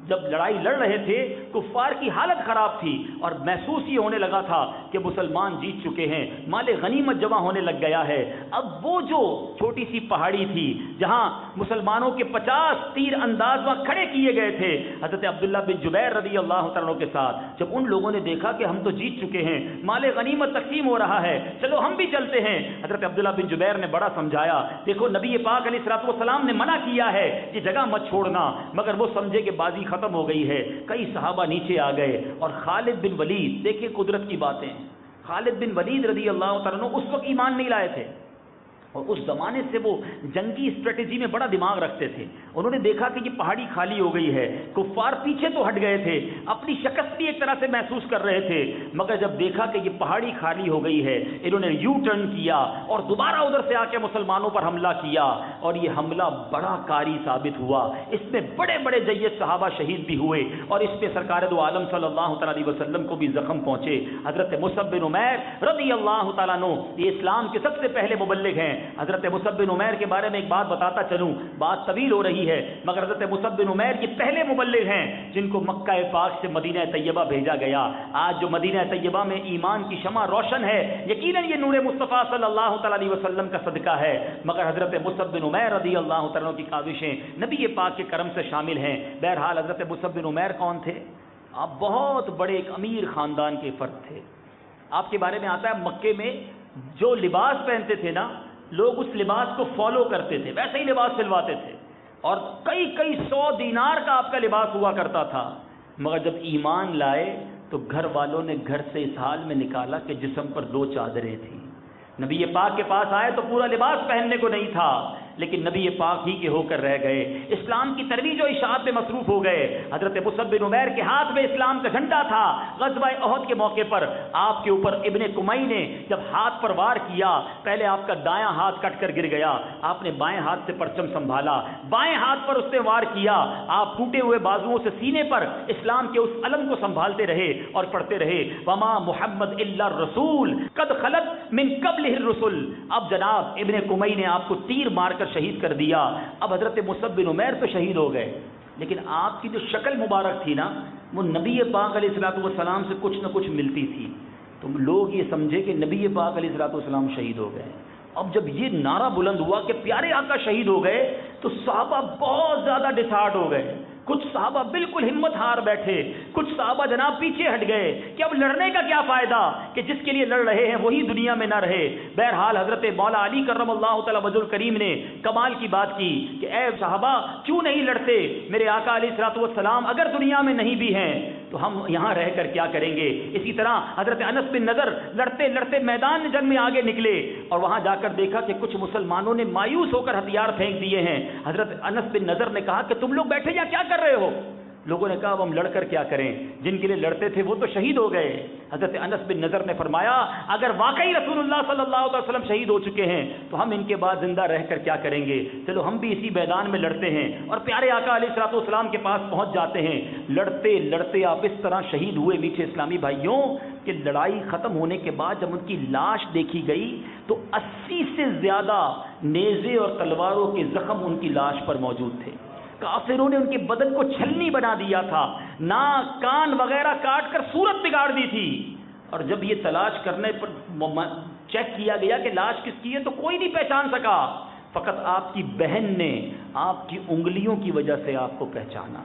جب لڑائی لڑ رہے تھے، کفار کی حالت خراب تھی اور محسوس یہ ہونے لگا تھا کہ مسلمان جیت چکے ہیں، مال غنیمت جمع ہونے لگ گیا ہے. اب وہ جو چھوٹی سی پہاڑی تھی جہاں مسلمانوں کے 50 تیر انداز وہاں کھڑے کیے گئے تھے حضرت عبداللہ بن جبیر رضی اللہ تعالیٰ کے ساتھ، جب ان لوگوں نے دیکھا کہ ہم تو جیت چکے ہیں، مال غنیمت تقسیم ہو رہا ہے، چلو ہم بھی چلتے ہیں. حضرت عبداللہ بن جبیر نے بڑا سمجھایا، دیکھو نبی پاک علیہ الصلوۃ والسلام نے منع کیا ہے کہ جگہ مت چھوڑنا، مگر وہ سمجھے کہ بازی ختم ہو گئی ہے. کئی صحابہ نیچے آ گئے اور خالد بن ولید، دیکھیں قدرت کی باتیں، خالد بن ولید رضی اللہ تعالیٰ عنہ اس وقت ایمان نہیں لائے تھے اور اس زمانے سے وہ جنگی اسٹریٹجی میں بڑا دماغ رکھتے تھے. انہوں نے دیکھا کہ یہ پہاڑی خالی ہو گئی ہے، کفار پیچھے تو ہٹ گئے تھے، اپنی شکست بھی ایک طرح سے محسوس کر رہے تھے، مگر جب دیکھا کہ یہ پہاڑی خالی ہو گئی ہے، انہوں نے یو ٹرن کیا اور دوبارہ ادھر سے آ کے مسلمانوں پر حملہ کیا اور یہ حملہ بڑا کاری ثابت ہوا. اس میں بڑے بڑے جید صحابہ شہید بھی ہوئے اور اس پہ سرکار دو عالم صلی اللہ تعالیٰ علیہ وسلم کو بھی زخم پہنچے. حضرت مصعب بن عمیر رضی اللہ تعالیٰ عنہ یہ اسلام کے سب سے پہلے مبلغ ہیں. حضرت مصعب بن عمیر کے بارے میں ایک بات بتاتا چلوں، بات طویل ہو رہی ہے، مگر حضرت مصعب بن عمیر یہ پہلے مبلغ ہیں جن کو مکہ پاک سے مدینہ طیبہ بھیجا گیا. آج جو مدینہ طیبہ میں ایمان کی شمع روشن ہے، یقیناً یہ نور مصطفیٰ صلی اللہ تعالیٰ علیہ وسلم کا صدقہ ہے. مگر حضرت مصعب بن عمیر رضی اللہ تعالیٰ کی کاوشیں نبی پاک کے کرم سے شامل ہیں. بہرحال حضرت مصعب بن عمیر کون تھے؟ آپ بہت بڑے ایک امیر خاندان کے فرد تھے. آپ کے بارے میں آتا ہے مکے میں جو لباس پہنتے تھے نا، لوگ اس لباس کو فالو کرتے تھے، ویسے ہی لباس سلواتے تھے اور کئی 100 دینار کا آپ کا لباس ہوا کرتا تھا. مگر جب ایمان لائے تو گھر والوں نے گھر سے اس حال میں نکالا کہ جسم پر 2 چادریں تھیں. نبی پاک کے پاس آئے تو پورا لباس پہننے کو نہیں تھا، لیکن نبی پاک ہی کے ہو کر رہ گئے، اسلام کی ترویج و اشاعت میں مصروف ہو گئے. حضرت مصعب بن عمیر کے ہاتھ میں اسلام کا جھنڈا تھا. غزوہ احد کے موقع پر آپ کے اوپر ابن کمی نے جب ہاتھ پر وار کیا، پہلے آپ کا دایاں ہاتھ کٹ کر گر گیا، آپ نے بائیں ہاتھ سے پرچم سنبھالا، بائیں ہاتھ پر اس نے وار کیا، آپ ٹوٹے ہوئے بازوؤں سے سینے پر اسلام کے اس علم کو سنبھالتے رہے اور پڑھتے رہے، وما محمد الا الرسول قد خلت من قبلہ الرسل. اب جناب ابن کمی نے آپ کو تیر مار کر شہید کر دیا. اب حضرت مصعب بن عمیر تو شہید ہو گئے، لیکن آپ کی جو شکل مبارک تھی نا، وہ نبی پاک علیہ الصلوۃ والسلام سے کچھ نہ کچھ ملتی تھی. تو لوگ یہ سمجھے کہ نبی پاک علیہ الصلوۃ والسلام شہید ہو گئے. اب جب یہ نعرہ بلند ہوا کہ پیارے آقا شہید ہو گئے تو صحابہ بہت زیادہ ڈسہارٹ ہو گئے. کچھ صحابہ بالکل ہمت ہار بیٹھے، کچھ صحابہ جناب پیچھے ہٹ گئے کہ اب لڑنے کا کیا فائدہ کہ جس کے لیے لڑ رہے ہیں وہی دنیا میں نہ رہے. بہرحال حضرت مولا علی کرم اللہ تعالی وجہ الکریم نے کمال کی بات کی کہ اے صحابہ کیوں نہیں لڑتے، میرے آقا علیہ الصلوۃ والسلام اگر دنیا میں نہیں بھی ہیں تو ہم یہاں رہ کر کیا کریں گے. اسی طرح حضرت انس بن نضر لڑتے لڑتے میدان جنگ میں آگے نکلے اور وہاں جا کر دیکھا کہ کچھ مسلمانوں نے مایوس ہو کر ہتھیار پھینک دیے ہیں. حضرت انس بن نضر نے کہا کہ تم لوگ بیٹھے یا کیا کر رہے ہو؟ لوگوں نے کہا اب ہم لڑ کر کیا کریں، جن کے لیے لڑتے تھے وہ تو شہید ہو گئے. حضرت انس بن نضر نے فرمایا اگر واقعی رسول اللہ صلی اللہ علیہ وسلم شہید ہو چکے ہیں تو ہم ان کے بعد زندہ رہ کر کیا کریں گے، چلو ہم بھی اسی میدان میں لڑتے ہیں. اور پیارے آقا علیہ الصلوۃ والسلام کے پاس پہنچ جاتے ہیں. لڑتے لڑتے آپ اس طرح شہید ہوئے میٹھے اسلامی بھائیوں کہ لڑائی ختم ہونے کے بعد جب ان کی لاش دیکھی گئی تو 80 سے زیادہ نیزے اور تلواروں کے زخم ان کی لاش پر موجود تھے. کافروں نے ان کے بدن کو چھلنی بنا دیا تھا، ناک کان وغیرہ کاٹ کر صورت بگاڑ دی تھی. اور جب یہ تلاش کرنے پر چیک کیا گیا کہ لاش کس کی ہے تو کوئی نہیں پہچان سکا. فقط آپ کی بہن نے آپ کی انگلیوں کی وجہ سے آپ کو پہچانا۔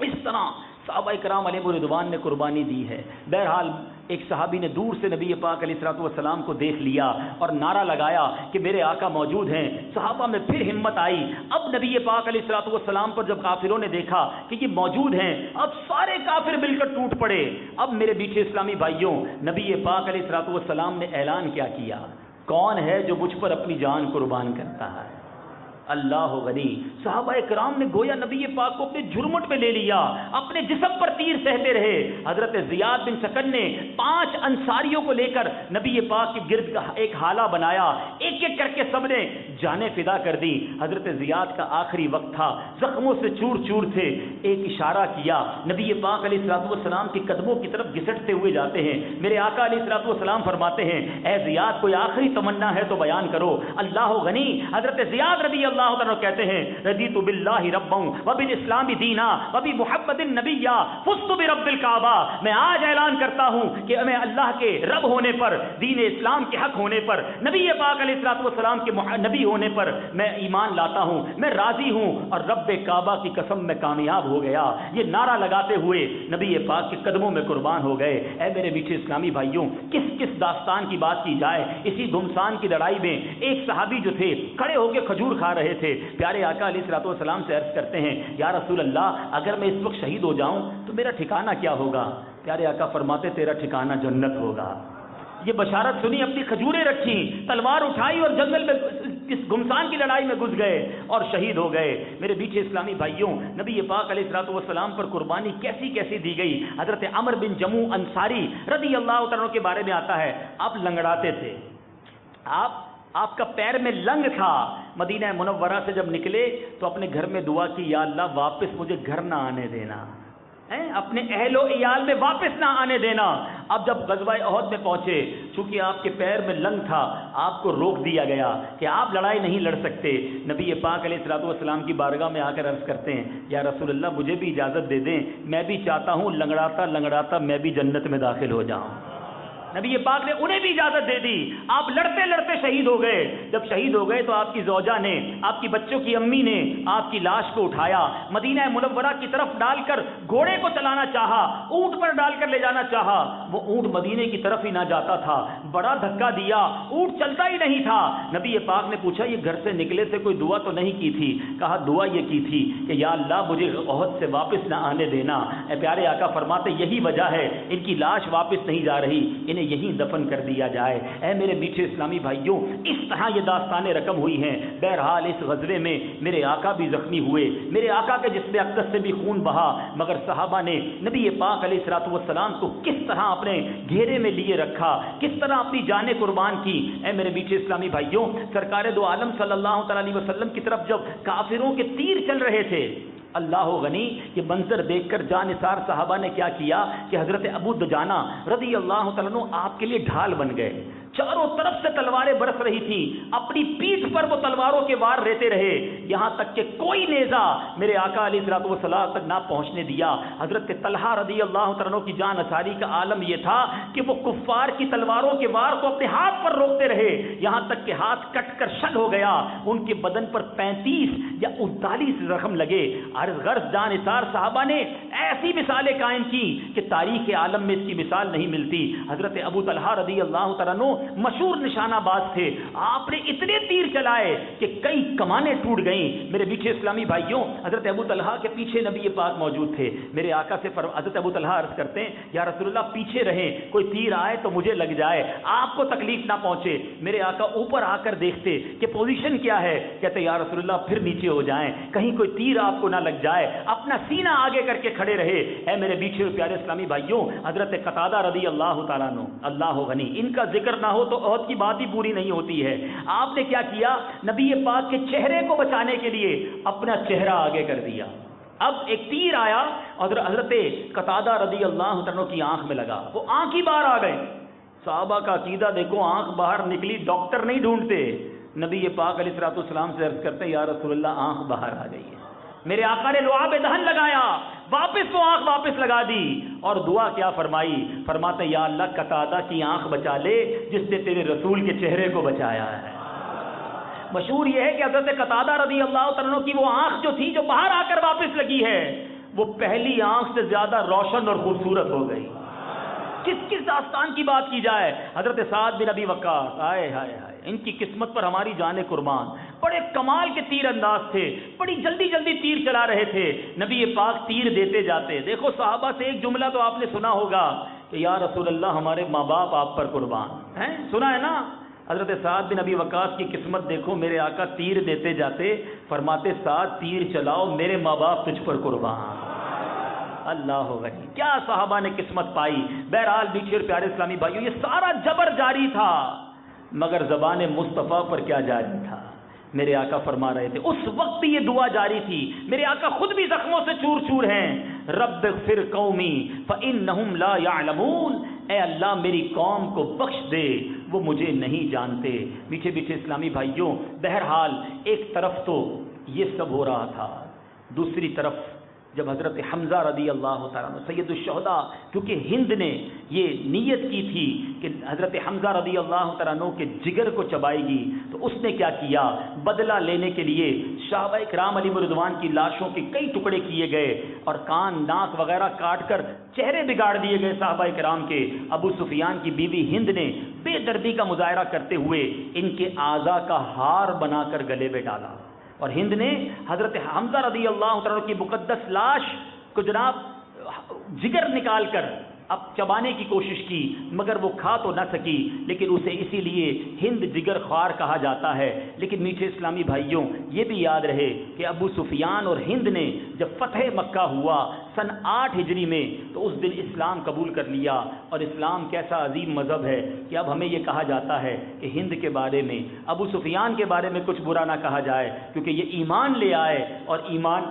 اس طرح صحابہ کرام علیہ رضوان نے قربانی دی ہے۔ بہرحال ایک صحابی نے دور سے نبی پاک علیہ الصلوۃ والسلام کو دیکھ لیا اور نعرہ لگایا کہ میرے آقا موجود ہیں۔ صحابہ میں پھر ہمت آئی۔ اب نبی پاک علیہ الصلوۃ والسلام پر جب کافروں نے دیکھا کہ یہ موجود ہیں، اب سارے کافر مل کر ٹوٹ پڑے۔ اب میرے میٹھے اسلامی بھائیوں، نبی پاک علیہ الصلوۃ والسلام نے اعلان کیا کیا، کون ہے جو مجھ پر اپنی جان قربان کرتا ہے؟ اللہ غنی۔ صحابہ کرام نے گویا نبی پاک کو اپنے جھرمٹ میں لے لیا، اپنے جسم پر تیر سہتے رہے۔ حضرت زیاد بن سکن نے 5 انصاریوں کو لے کر نبی پاک کے گرد ایک حالہ بنایا، ایک ایک کر کے سب نے جانیں فدا کر دی۔ حضرت زیاد کا آخری وقت تھا، زخموں سے چور چور تھے۔ ایک اشارہ کیا، نبی پاک علیہ الصلوۃ والسلام کے قدموں کی طرف گھسٹتے ہوئے جاتے ہیں۔ میرے آقا علیہ الصلوۃ والسلام فرماتے ہیں، اے زیاد کوئی آخری تمنا ہے تو بیان کرو۔ اللہ غنی۔ حضرت زیاد رضی اللہ عنہ کہتے ہیں، رضیت باللہ ربا وبالاسلام دینا وبمحمد النبیّا فزت برب الکعبہ۔ میں آج اعلان کرتا ہوں کہ میں اللہ کے رب ہونے پر، دین اسلام کے حق ہونے پر، نبی پاک علیہ الصلوۃ والسلام کے نبی ہونے پر میں ایمان لاتا ہوں، میں راضی ہوں، اور رب کعبہ کی قسم میں کامیاب ہو گیا۔ یہ نعرہ لگاتے ہوئے نبی پاک کے قدموں میں قربان ہو گئے۔ اے میرے میٹھے اسلامی بھائیوں، کس کس داستان کی بات کی جائے۔ اسی گھمسان کی لڑائی میں ایک صحابی جو تھے کھڑے ہو کے کھجور کھا رہے تھے۔ پیارے آقا علیہ الصلوۃ والسلام سے عرض کرتے ہیں، یا رسول اللہ اگر میں اس وقت شہید ہو جاؤں تو میرا ٹھکانہ کیا ہوگا؟ پیارے آقا فرماتے، تیرا ٹھکانہ جنت ہوگا۔ یہ بشارت سنی، اپنی کھجوریں رکھی، تلوار اٹھائی اور جنگل میں اس گھمسان کی لڑائی میں گھس گئے اور شہید ہو گئے۔ میرے میٹھے اسلامی بھائیوں، نبی پاک علیہ الصلوۃ والسلام پر قربانی کیسی کیسی دی گئی۔ حضرت عمر بن جموع انصاری رضی اللہ عنہ کے بارے میں آتا ہے، آپ لنگڑاتے تھے، آپ کا پیر میں لنگ تھا۔ مدینہ منورہ سے جب نکلے تو اپنے گھر میں دعا کی، یا اللہ واپس مجھے گھر نہ آنے دینا، اپنے اہل و عیال میں واپس نہ آنے دینا۔ اب جب غزوہ احد میں پہنچے، چونکہ آپ کے پیر میں لنگ تھا، آپ کو روک دیا گیا کہ آپ لڑائی نہیں لڑ سکتے۔ نبی پاک علیہ الصلوۃ والسلام کی بارگاہ میں آ کر عرض کرتے ہیں، یا رسول اللہ مجھے بھی اجازت دے دیں، میں بھی چاہتا ہوں لنگڑاتا لنگڑاتا میں بھی جنت میں داخل ہو جاؤں۔ نبی پاک نے انہیں بھی اجازت دے دی۔ آپ لڑتے لڑتے شہید ہو گئے۔ جب شہید ہو گئے تو آپ کی زوجہ نے، آپ کی بچوں کی امی نے آپ کی لاش کو اٹھایا، مدینہ منورہ کی طرف ڈال کر گھوڑے کو چلانا چاہا، اونٹ پر ڈال کر لے جانا چاہا، وہ اونٹ مدینے کی طرف ہی نہ جاتا تھا، بڑا دھکا دیا، اونٹ چلتا ہی نہیں تھا۔ نبی پاک نے پوچھا، یہ گھر سے نکلے سے کوئی دعا تو نہیں کی تھی؟ کہا دعا یہ کی تھی کہ یا اللہ مجھے احد سے واپس نہ آنے دینا۔ اے پیارے آقا فرماتے، یہی وجہ ہے ان کی لاش واپس نہیں جا رہی، انہیں یہیں دفن کر دیا جائے۔ اے میرے میٹھے اسلامی بھائیوں، اس طرح یہ داستانیں رقم ہوئی ہیں۔ بہرحال اس غزوے میں میرے آقا بھی زخمی ہوئے، میرے آقا کے جسم اقدس سے بھی خون بہا، مگر صحابہ نے نبی پاک علیہ الصلوۃ والسلام کو کس طرح اپنے گھیرے میں لیے رکھا، کس طرح اپنی جانیں قربان کی۔ اے میرے میٹھے اسلامی بھائیوں، سرکار دو عالم صلی اللہ تعالی علیہ وسلم کی طرف جب کافروں کے تیر چل رہے تھے، اللہ غنی، یہ منظر دیکھ کر جانثار صحابہ نے کیا کیا کہ حضرت ابو دجانہ رضی اللہ تعالیٰ عنہ آپ کے لیے ڈھال بن گئے۔ چاروں طرف سے تلواریں برس رہی تھیں، اپنی پیٹھ پر وہ تلواروں کے وار رہتے رہے، یہاں تک کہ کوئی نیزہ میرے آقا علیہ الصلوۃ والسلام تک نہ پہنچنے دیا۔ حضرت طلحہ رضی اللہ عنہ کی جان اثاری کا عالم یہ تھا کہ وہ کفار کی تلواروں کے وار کو اپنے ہاتھ پر روکتے رہے، یہاں تک کہ ہاتھ کٹ کر شل ہو گیا، ان کے بدن پر 35 یا 39 زخم لگے۔ غرض جان اثار صحابہ نے ایسی مثالیں قائم کی کہ تاریخ عالم میں اس کی مثال نہیں ملتی۔ حضرت ابو طلحہ رضی اللہ تعالیٰ عنہ مشہور نشانہ باز تھے، آپ نے اتنے تیر چلائے کہ کئی کمانیں ٹوٹ گئیں۔ میرے میٹھے اسلامی بھائیوں، حضرت ابو طلحہ کے پیچھے نبی پاک موجود تھے۔ میرے آقا سے حضرت ابو طلحہ عرض کرتے ہیں، یا رسول اللہ پیچھے رہیں، کوئی تیر آئے تو مجھے لگ جائے، آپ کو تکلیف نہ پہنچے۔ میرے آقا اوپر آ کر دیکھتے کہ پوزیشن کیا ہے، کہتے یا رسول اللہ پھر نیچے ہو جائیں، کہیں کوئی تیر آپ کو نہ لگ جائے، اپنا سینہ آگے کر کے کھڑے رہے۔ اے میرے میٹھے پیارے اسلامی بھائیوں، حضرت قتادہ رضی اللہ تعالیٰ عنہ، اللہ غنی، ان کا ذکر نہ ہو تو عہد کی بات ہی پوری نہیں ہوتی ہے۔ آپ نے کیا کیا، نبی پاک کے چہرے کو بچانے کے لیے اپنا چہرہ آگے کر دیا۔ اب ایک تیر آیا اور حضرت قتادہ رضی اللہ عنہ کی آنکھ میں لگا، وہ آنکھ ہی باہر آ گئے۔ صحابہ کا عقیدہ دیکھو، آنکھ باہر نکلی، ڈاکٹر نہیں ڈھونڈتے، نبی پاک علیہ الصلوۃ والسلام سے عرض کرتے یا رسول اللہ آنکھ باہر آ گئی ہے۔ میرے آقا نے لعاب دہن لگایا، واپس وہ آنکھ واپس لگا دی، اور دعا کیا فرمائی، فرماتے یا اللہ قتادہ کی آنکھ بچا لے جس نے تیرے رسول کے چہرے کو بچایا ہے۔ مشہور یہ ہے کہ حضرت قتادہ رضی اللہ تعالیٰ عنہ کی وہ آنکھ جو تھی جو باہر آ کر واپس لگی ہے وہ پہلی آنکھ سے زیادہ روشن اور خوبصورت ہو گئی. کس داستان کی بات کی جائے, حضرت سعد بن ابی وقاص, ہائے ہائے ہائے, ان کی قسمت پر ہماری جانیں قربان. بڑے کمال کے تیر انداز تھے, بڑی جلدی جلدی تیر چلا رہے تھے. نبی پاک تیر دیتے جاتے. دیکھو صحابہ سے ایک جملہ تو آپ نے سنا ہوگا کہ یا رسول اللہ ہمارے ماں باپ آپ پر قربان ہیں, سنا ہے نا. حضرت سعد بن ابی وقاص کی قسمت دیکھو, میرے آقا تیر دیتے جاتے, فرماتے سعد تیر چلاؤ, میرے ماں باپ تجھ پر قربان. اللہ وحی, کیا صحابہ نے قسمت پائی. بہرحال میٹھے اور پیارے اسلامی بھائیوں, یہ سارا جبر جاری تھا, مگر زبان مصطفیٰ پر کیا جاری تھا. میرے آقا فرما رہے تھے, اس وقت بھی یہ دعا جاری تھی. میرے آقا خود بھی زخموں سے چور چور ہیں. رب اغفر قومی فإنہم لا یعلمون, اے اللہ میری قوم کو بخش دے, وہ مجھے نہیں جانتے. میٹھے میٹھے اسلامی بھائیوں, بہرحال ایک طرف تو یہ سب ہو رہا تھا, دوسری طرف جب حضرت حمزہ رضی اللہ تعالیٰ عنہ سید الشہداء, کیونکہ ہند نے یہ نیت کی تھی کہ حضرت حمزہ رضی اللہ تعالیٰ عنہ کے جگر کو چبائے گی, تو اس نے کیا کیا, بدلہ لینے کے لیے صحابہ کرام علیہ رضوان کی لاشوں کے کئی ٹکڑے کیے گئے اور کان ناک وغیرہ کاٹ کر چہرے بگاڑ دیے گئے صحابہ کرام کے. ابو سفیان کی بیوی ہند نے بے دردی کا مظاہرہ کرتے ہوئے ان کے اعضاء کا ہار بنا کر گلے میں ڈالا, اور ہند نے حضرت حمزہ رضی اللہ عنہ کی مقدس لاش کو جناب جگر نکال کر اب چبانے کی کوشش کی, مگر وہ کھا تو نہ سکی, لیکن اسے اسی لیے ہند جگر خوار کہا جاتا ہے. لیکن میٹھے اسلامی بھائیوں, یہ بھی یاد رہے کہ ابو سفیان اور ہند نے جب فتح مکہ ہوا سن 8 ہجری میں, تو اس دن اسلام قبول کر لیا. اور اسلام کیسا عظیم مذہب ہے کہ اب ہمیں یہ کہا جاتا ہے کہ ہند کے بارے میں, ابو سفیان کے بارے میں کچھ برا نہ کہا جائے, کیونکہ یہ ایمان لے آئے اور ایمان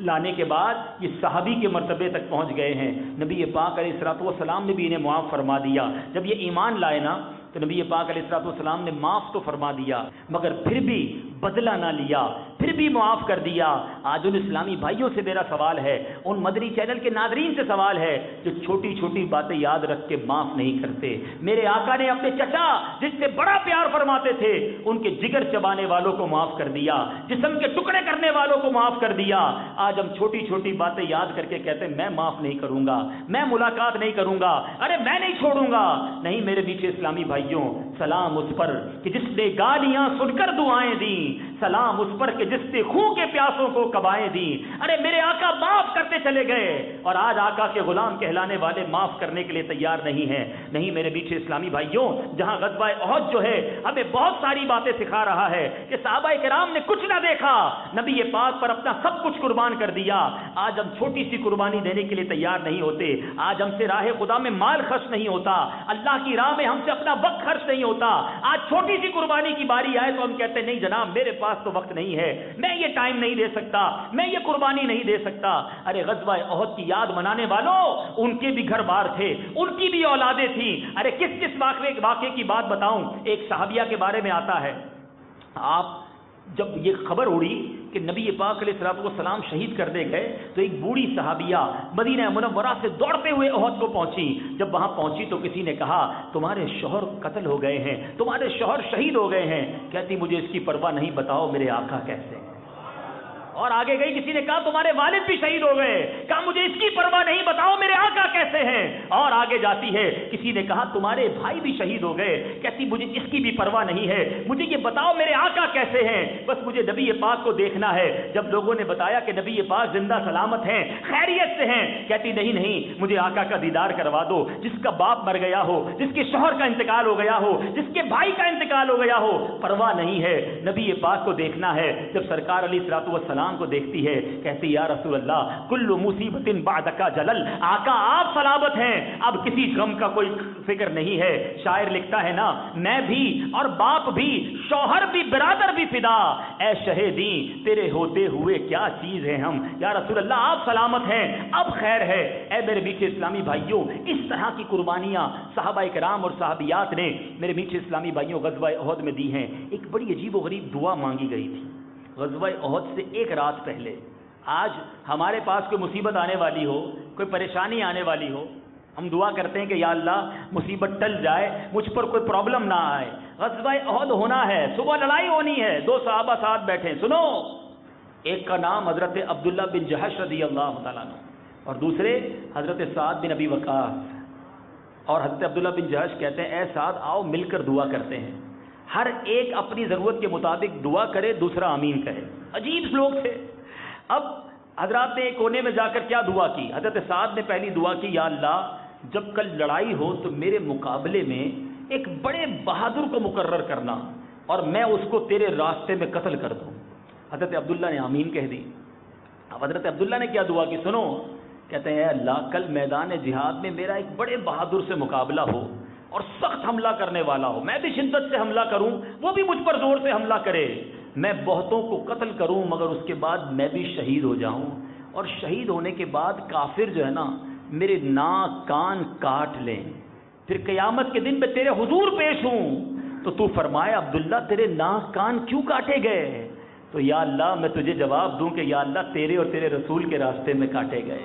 لانے کے بعد یہ صحابی کے مرتبے تک پہنچ گئے ہیں. نبی پاک علیہ الصلوۃ والسلام نے بھی انہیں معاف فرما دیا. جب یہ ایمان لائے نا تو نبی پاک علیہ الصلوۃ والسلام نے معاف تو فرما دیا, مگر پھر بھی بدلہ نہ لیا, پھر بھی معاف کر دیا. آج ان اسلامی بھائیوں سے میرا سوال ہے, ان مدنی چینل کے ناظرین سے سوال ہے, جو چھوٹی چھوٹی باتیں یاد رکھ کے معاف نہیں کرتے. میرے آقا نے اپنے چچا جس سے بڑا پیار فرماتے تھے, ان کے جگر چبانے والوں کو معاف کر دیا, جسم کے ٹکڑے کرنے والوں کو معاف کر دیا. آج ہم چھوٹی چھوٹی باتیں یاد کر کے کہتے ہیں میں معاف نہیں کروں گا, میں ملاقات نہیں کروں گا, ارے میں نہیں چھوڑوں گا. نہیں میرے میٹھے اسلامی بھائیوں, سلام اس پر کہ جس نے گالیاں سن کر دعائیں دیں, سلام اس پر کہ جس نے خون کے پیاسوں کو کبائیں دیں. ارے میرے آقا معاف کرتے چلے گئے, اور آج آقا کے غلام کہلانے والے معاف کرنے کے لیے تیار نہیں ہیں. نہیں میرے میٹھے اسلامی بھائیوں, جہاں غزوہ احد جو ہے ہمیں بہت ساری باتیں سکھا رہا ہے کہ صحابہ کرام نے کچھ نہ دیکھا, نبی پاک پر اپنا سب کچھ قربان کر دیا. آج ہم چھوٹی سی قربانی دینے کے لیے تیار نہیں ہوتے, آج ہم سے راہ خدا میں مال خرچ نہیں ہوتا, اللہ کی راہ میں ہم سے اپنا وقت خرچ نہیں ہوتا. آج چھوٹی سی قربانی کی باری آئے تو ہم کہتے ہیں نہیں جناب میرے پاس تو وقت نہیں ہے, میں یہ ٹائم نہیں دے سکتا, میں یہ قربانی نہیں دے سکتا. ارے غزوہ احد کی یاد منانے والوں, ان کے بھی گھر بار تھے, ان کی بھی اولادیں تھیں. ارے کس کس واقعے کی بات بتاؤں. ایک صحابیہ کے بارے میں آتا ہے, آپ جب یہ خبر اڑی کہ نبی پاک علیہ الصلوۃ والسلام شہید کر دے گئے, تو ایک بوڑھی صحابیہ مدینہ منورہ سے دوڑتے ہوئے احد کو پہنچی. جب وہاں پہنچی تو کسی نے کہا تمہارے شوہر قتل ہو گئے ہیں, تمہارے شوہر شہید ہو گئے ہیں. کہتی مجھے اس کی پرواہ نہیں, بتاؤ میرے آقا کیسے. اور آگے گئی, کسی نے کہا تمہارے والد بھی شہید ہو گئے, کہا مجھے اس کی پرواہ نہیں, بتاؤ میرے آقا کیسے ہیں. اور آگے جاتی ہے, کسی نے کہا تمہارے بھائی بھی شہید ہو گئے, کہتی مجھے اس کی بھی پرواہ نہیں ہے, مجھے یہ بتاؤ میرے آقا کیسے ہیں, بس مجھے نبی پاک کو دیکھنا ہے. جب لوگوں نے بتایا کہ نبی پاک زندہ سلامت ہیں, خیریت سے ہیں, کہتی نہیں نہیں, مجھے آقا کا دیدار کروا دو. جس کا باپ مر گیا ہو, جس کے شوہر کا انتقال ہو گیا ہو, جس کے بھائی کا انتقال ہو گیا ہو, پرواہ نہیں ہے, نبی پاک کو دیکھنا ہے. جب سرکار علیہ الصلوۃ والسلام کو دیکھتی ہے, کہتی یا رسول اللہ کل مصیبت بعدک جلل, آقا آپ سلامت ہیں, اب کسی غم کا کوئی فکر نہیں ہے. شاعر لکھتا ہے نا, میں بھی اور باپ بھی, شوہر بھی, برادر بھی فدا, اے شہیدیں تیرے ہوتے ہوئے کیا چیز ہے ہم. یا رسول اللہ آپ سلامت ہیں, اب خیر ہے. اے میرے میٹھے اسلامی بھائیوں, اس طرح کی قربانیاں صحابہ کرام اور صحابیات نے میرے میٹھے اسلامی بھائیوں غزوہ احد میں دی ہیں. ایک بڑی عجیب و غریب دعا مانگی گئی تھی غزوہ احد سے ایک رات پہلے. آج ہمارے پاس کوئی مصیبت آنے والی ہو, کوئی پریشانی آنے والی ہو, ہم دعا کرتے ہیں کہ یا اللہ مصیبت ٹل جائے, مجھ پر کوئی پرابلم نہ آئے. غزوہ احد ہونا ہے، صبح لڑائی ہونی ہے، دو صحابہ ساتھ بیٹھے، سنو، ایک کا نام حضرت عبداللہ بن جہش رضی اللہ تعالیٰ عنہ اور دوسرے حضرت سعد بن ابی وقاص. اور حضرت عبداللہ بن جہش کہتے ہیں اے سعد آؤ مل کر دعا کرتے ہیں، ہر ایک اپنی ضرورت کے مطابق دعا کرے، دوسرا آمین کہے. عجیب لوگ تھے. اب حضرات نے کونے میں جا کر کیا دعا کی؟ حضرت سعد نے پہلی دعا کی، یا اللہ جب کل لڑائی ہو تو میرے مقابلے میں ایک بڑے بہادر کو مقرر کرنا اور میں اس کو تیرے راستے میں قتل کر دوں. حضرت عبداللہ نے آمین کہہ دی. اب حضرت عبداللہ نے کیا دعا کی سنو، کہتے ہیں اے اللہ کل میدان جہاد میں میرا ایک بڑے بہادر سے مقابلہ ہو اور سخت حملہ کرنے والا ہو، میں بھی شدت سے حملہ کروں، وہ بھی مجھ پر زور سے حملہ کرے، میں بہتوں کو قتل کروں مگر اس کے بعد میں بھی شہید ہو جاؤں، اور شہید ہونے کے بعد کافر جو ہے نا میرے ناک کان کاٹ لیں، پھر قیامت کے دن میں تیرے حضور پیش ہوں تو تو فرمائے عبداللہ تیرے ناک کان کیوں کاٹے گئے؟ تو یا اللہ میں تجھے جواب دوں کہ یا اللہ تیرے اور تیرے رسول کے راستے میں کاٹے گئے،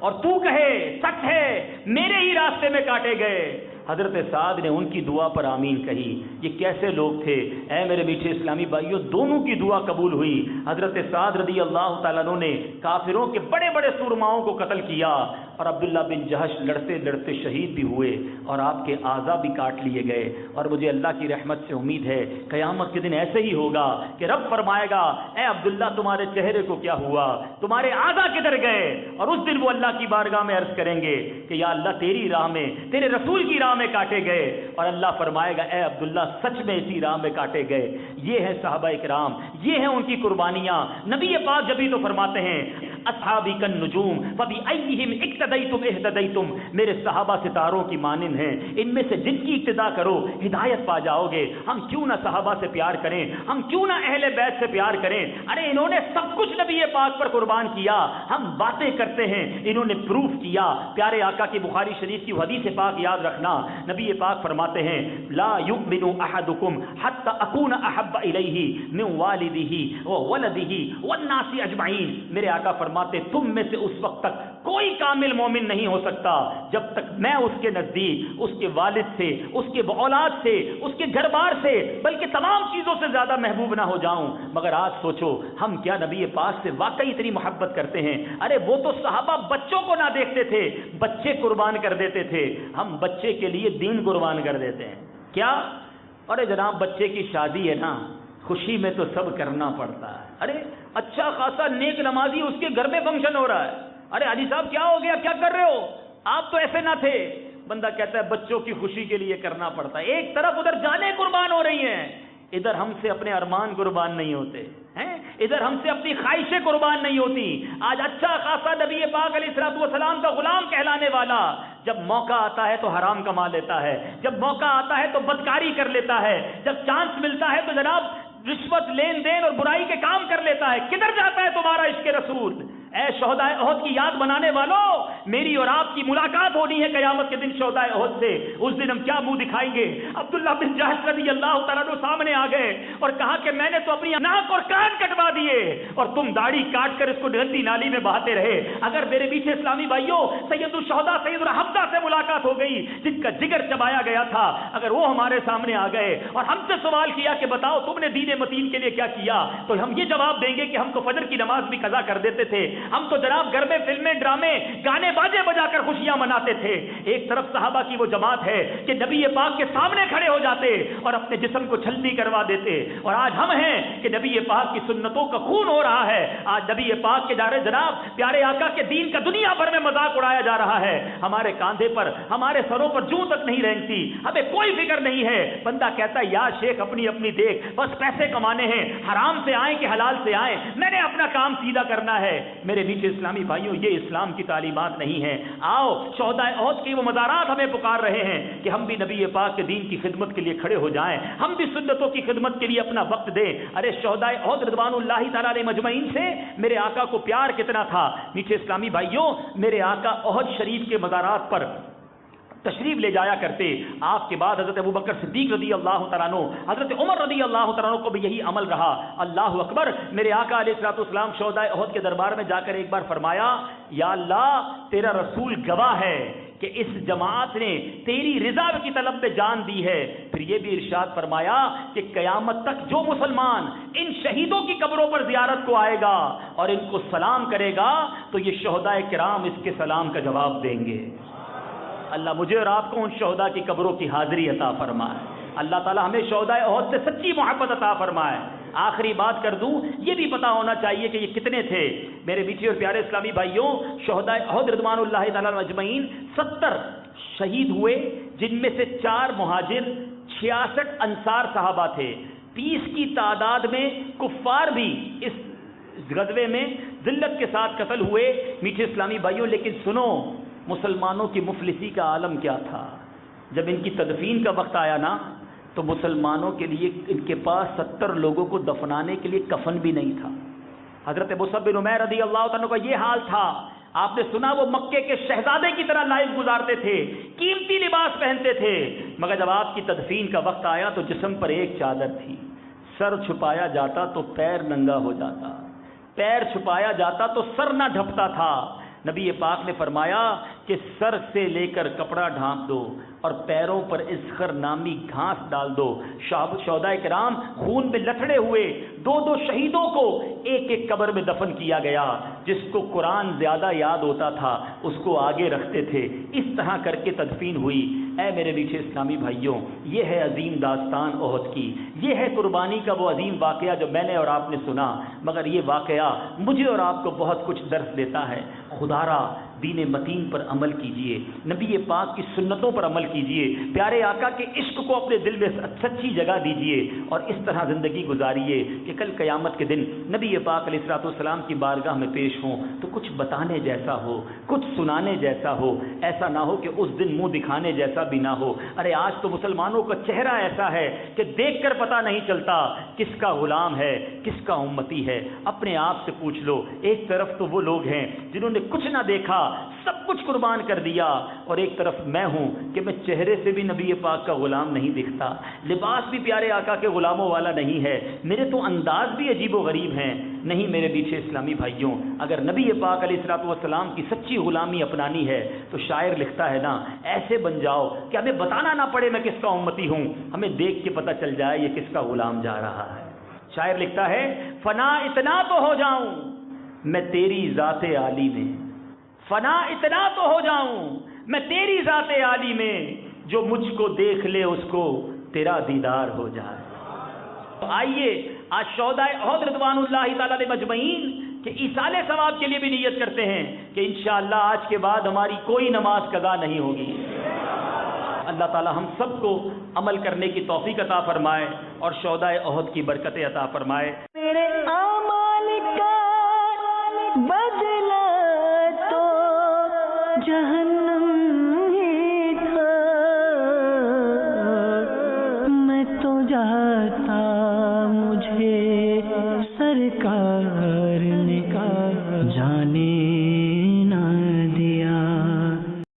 اور تو کہے سچ ہے میرے ہی راستے میں کاٹے گئے. حضرت سعد نے ان کی دعا پر آمین کہی. یہ کیسے لوگ تھے اے میرے میٹھے اسلامی بھائیوں؟ دونوں کی دعا قبول ہوئی. حضرت سعد رضی اللہ تعالیٰ عنہ نے کافروں کے بڑے بڑے سورماؤں کو قتل کیا اور عبداللہ بن جہش لڑتے لڑتے شہید بھی ہوئے اور آپ کے اعضا بھی کاٹ لیے گئے. اور مجھے اللہ کی رحمت سے امید ہے قیامت کے دن ایسے ہی ہوگا کہ رب فرمائے گا اے عبداللہ تمہارے چہرے کو کیا ہوا، تمہارے اعضا کدھر گئے؟ اور اس دن وہ اللہ کی بارگاہ میں عرض کریں گے کہ یا اللہ تیری راہ میں تیرے رسول کی راہ میں کاٹے گئے، اور اللہ فرمائے گا اے عبداللہ سچ میں اسی راہ میں کاٹے گئے. یہ ہے صحابہ اکرام، یہ ہیں ان کی قربانیاں. نبی پاک جبھی تو فرماتے ہیں اصحابی کن نجوم فبأیہم اقتدیتم اہتدیتم، میرے صحابہ ستاروں کی مانند ہیں، ان میں سے جن کی اقتدا کرو ہدایت پا جاؤ گے. ہم کیوں نہ صحابہ سے پیار کریں، ہم کیوں نہ اہل بیت سے پیار کریں؟ ارے انہوں نے سب کچھ نبی پاک پر قربان کیا، ہم باتیں کرتے ہیں، انہوں نے پروف کیا. پیارے آقا کی بخاری شریف کی حدیث پاک یاد رکھنا، نبی پاک فرماتے ہیں لا یؤمن احدکم حتی اکون احب الیہ من والدہ وولدہ والناس اجمعین. میرے آقا فرماتے تم میں سے اس وقت تک کوئی کامل مومن نہیں ہو سکتا جب تک میں اس کے نزدیک اس کے والد سے، اس کے اولاد سے، اس کے گھر بار سے، بلکہ تمام چیزوں سے زیادہ محبوب نہ ہو جاؤں. مگر آج سوچو ہم کیا نبی پاک سے واقعی اتنی محبت کرتے ہیں؟ ارے وہ تو صحابہ بچوں کو نہ دیکھتے تھے، بچے قربان کر دیتے تھے. ہم بچے کے لیے دین قربان کر دیتے ہیں. کیا؟ ارے جناب بچے کی شادی ہے نا، خوشی میں تو سب کرنا پڑتا ہے. ارے اچھا خاصا نیک نمازی اس کے گھر میں فنکشن ہو رہا ہے، ارے حاجی صاحب کیا ہو گیا، کیا کر رہے ہو؟ آپ تو ایسے نہ تھے. بندہ کہتا ہے بچوں کی خوشی کے لیے کرنا پڑتا ہے. ایک طرف ادھر جانیں قربان ہو رہی ہیں، ادھر ہم سے اپنے ارمان قربان نہیں ہوتے ہیں، ادھر ہم سے اپنی خواہشیں قربان نہیں ہوتی. آج اچھا خاصا نبی پاک علیہ الصلوۃ والسلام کا غلام کہلانے والا جب موقع آتا ہے تو حرام کما لیتا ہے، جب موقع آتا ہے تو بدکاری کر لیتا ہے، جب چانس ملتا ہے تو جناب رشوت لین دین اور برائی کے کام کر لیتا ہے. کدھر جاتا ہے تمہارا عشق رسول؟ اے شہدائے احد کی یاد بنانے والوں، میری اور آپ کی ملاقات ہونی ہے قیامت کے دن شہدائے احد سے. اس دن ہم کیا منہ دکھائیں گے؟ عبداللہ بن جہش رضی اللہ تعالیٰ عنہ سامنے آ گئے اور کہا کہ میں نے تو اپنی ناک اور کان کٹوا دیے اور تم داڑھی کاٹ کر اس کو گندی نالی میں بہاتے رہے. اگر میرے پیچھے اسلامی بھائیوں سید الشہداء سید الحمزہ سے ملاقات ہو گئی جن کا جگر چبایا گیا تھا، اگر وہ ہمارے سامنے آ گئے اور ہم سے سوال کیا کہ بتاؤ تم نے دین متین کے لیے کیا کیا، تو ہم یہ جواب دیں گے کہ ہم تو فجر کی نماز بھی قضا کر دیتے تھے، ہم تو جناب گھر میں فلمیں ڈرامے گانے باجے بجا کر خوشیاں مناتے تھے. ایک طرف صحابہ کی وہ جماعت ہے کہ نبی پاک کے سامنے کھڑے ہو جاتے اور اپنے جسم کو چھلنی کروا دیتے، اور آج ہم ہیں کہ نبی پاک کی سنتوں کا خون ہو رہا ہے. آج نبی پاک کے جارے جناب پیارے آقا کے دین کا دنیا بھر میں مذاق اڑایا جا رہا ہے. ہمارے کاندھے پر ہمارے سروں پر جوں تک نہیں رہتی، ہمیں کوئی فکر نہیں ہے. بندہ کہتا ہے یا شیخ اپنی اپنی دیکھ، بس پیسے کمانے ہیں، حرام سے آئیں کہ حلال سے آئیں، میں نے اپنا کام سیدھا کرنا ہے. میرے نیچے اسلامی بھائیوں یہ اسلام کی تعلیمات نہیں ہیں. آؤ شہدائے احد کی وہ مزارات ہمیں پکار رہے ہیں کہ ہم بھی نبی پاک کے دین کی خدمت کے لیے کھڑے ہو جائیں، ہم بھی سنتوں کی خدمت کے لیے اپنا وقت دیں. ارے شہدائے احد رضوان اللہ تعالی علیہ مجمعین سے میرے آقا کو پیار کتنا تھا. نیچے اسلامی بھائیوں میرے آقا احد شریف کے مزارات پر تشریف لے جایا کرتے. آپ کے بعد حضرت ابوبکر صدیق رضی اللہ تعالیٰ عنہ، حضرت عمر رضی اللہ تعالیٰ عنہ کو بھی یہی عمل رہا. اللہ اکبر. میرے آقا علیہ الصلوۃ والسلام شہدائے احد کے دربار میں جا کر ایک بار فرمایا یا اللہ تیرا رسول گواہ ہے کہ اس جماعت نے تیری رضا کی طلب پہ جان دی ہے. پھر یہ بھی ارشاد فرمایا کہ قیامت تک جو مسلمان ان شہیدوں کی قبروں پر زیارت کو آئے گا اور ان کو سلام کرے گا تو یہ شہداء کرام اس کے سلام کا جواب دیں گے۔ اللہ مجھے اور آپ کو ان شہداء کی قبروں کی حاضری عطا فرمائے۔ اللہ تعالی ہمیں شہداء احد سے سچی محبت عطا فرمائے۔ آخری بات کر دوں، یہ بھی پتا ہونا چاہیے کہ یہ کتنے تھے میرے میٹھے اور پیارے اسلامی بھائیوں۔ شہداء احد رضوان اللہ تعالی اجمعین 70 شہید ہوئے، جن میں سے 4 مہاجر، 66 انصار صحابہ تھے۔ 30 کی تعداد میں کفار بھی اس غزوے میں ذلت کے ساتھ قتل ہوئے میٹھے اسلامی بھائیوں۔ لیکن سنو، مسلمانوں کی مفلسی کا عالم کیا تھا۔ جب ان کی تدفین کا وقت آیا نا تو مسلمانوں کے لیے ان کے پاس 70 لوگوں کو دفنانے کے لیے کفن بھی نہیں تھا۔ حضرت مصعب بن عمیر رضی اللہ عنہ کا یہ حال تھا۔ آپ نے سنا وہ مکے کے شہزادے کی طرح لائف گزارتے تھے، قیمتی لباس پہنتے تھے، مگر جب آپ کی تدفین کا وقت آیا تو جسم پر ایک چادر تھی۔ سر چھپایا جاتا تو پیر ننگا ہو جاتا، پیر چھپایا جاتا تو سر نہ ڈھپتا تھا۔ نبی پاک نے فرمایا کہ سر سے لے کر کپڑا ڈھانپ دو اور پیروں پر اسخر نامی گھاس ڈال دو۔ شہداء کرام خون میں لتڑے ہوئے 2 شہیدوں کو ایک قبر میں دفن کیا گیا۔ جس کو قرآن زیادہ یاد ہوتا تھا اس کو آگے رکھتے تھے، اس طرح کر کے تدفین ہوئی۔ اے میرے میٹھے اسلامی بھائیوں، یہ ہے عظیم داستان احد کی، یہ ہے قربانی کا وہ عظیم واقعہ جو میں نے اور آپ نے سنا، مگر یہ واقعہ مجھے اور آپ کو بہت کچھ درس دیتا ہے۔ خدا را دین متین پر عمل کیجئے، نبی پاک کی سنتوں پر عمل کیجئے، پیارے آقا کے عشق کو اپنے دل میں سچی جگہ دیجئے اور اس طرح زندگی گزاریے کہ کل قیامت کے دن نبی پاک علیہ الصلوۃ والسلام کی بارگاہ میں پیش ہوں تو کچھ بتانے جیسا ہو، کچھ سنانے جیسا ہو، ایسا نہ ہو کہ اس دن منہ دکھانے جیسا بھی نہ ہو۔ ارے آج تو مسلمانوں کا چہرہ ایسا ہے کہ دیکھ کر پتہ نہیں چلتا کس کا غلام ہے کس کا امتی ہے۔ اپنے آپ سے پوچھ لو، ایک طرف تو وہ لوگ ہیں جنہوں نے کچھ نہ دیکھا، سب کچھ قربان کر دیا، اور ایک طرف میں ہوں کہ میں چہرے سے بھی نبی پاک کا غلام نہیں دکھتا، لباس بھی پیارے آقا کے غلاموں والا نہیں ہے، میرے تو انداز بھی عجیب و غریب ہیں۔ نہیں میرے پیچھے اسلامی بھائیوں، اگر نبی پاک علیہ الصلوۃ والسلام کی سچی غلامی اپنانی ہے تو شاعر لکھتا ہے نا، ایسے بن جاؤ کہ ہمیں بتانا نہ پڑے میں کس کا امتی ہوں، ہمیں دیکھ کے پتہ چل جائے یہ کس کا غلام جا رہا ہے۔ شاعر لکھتا ہے، فنا اتنا تو ہو جاؤں میں تیری ذات عالی میں، فنا اتنا تو ہو جاؤں میں تیری ذات عالی میں، جو مجھ کو دیکھ لے اس کو تیرا دیدار ہو جائے۔ تو آئیے آج شہداء احد رضوان اللہ تعالی علیہ مجمعین کہ ایصال ثواب کے لیے بھی نیت کرتے ہیں کہ انشاءاللہ آج کے بعد ہماری کوئی نماز قضا نہیں ہوگی۔ اللہ تعالی ہم سب کو عمل کرنے کی توفیق عطا فرمائے اور شہداء احد کی برکتیں عطا فرمائے۔ میرے اعمال کا بدلہ تو جہنم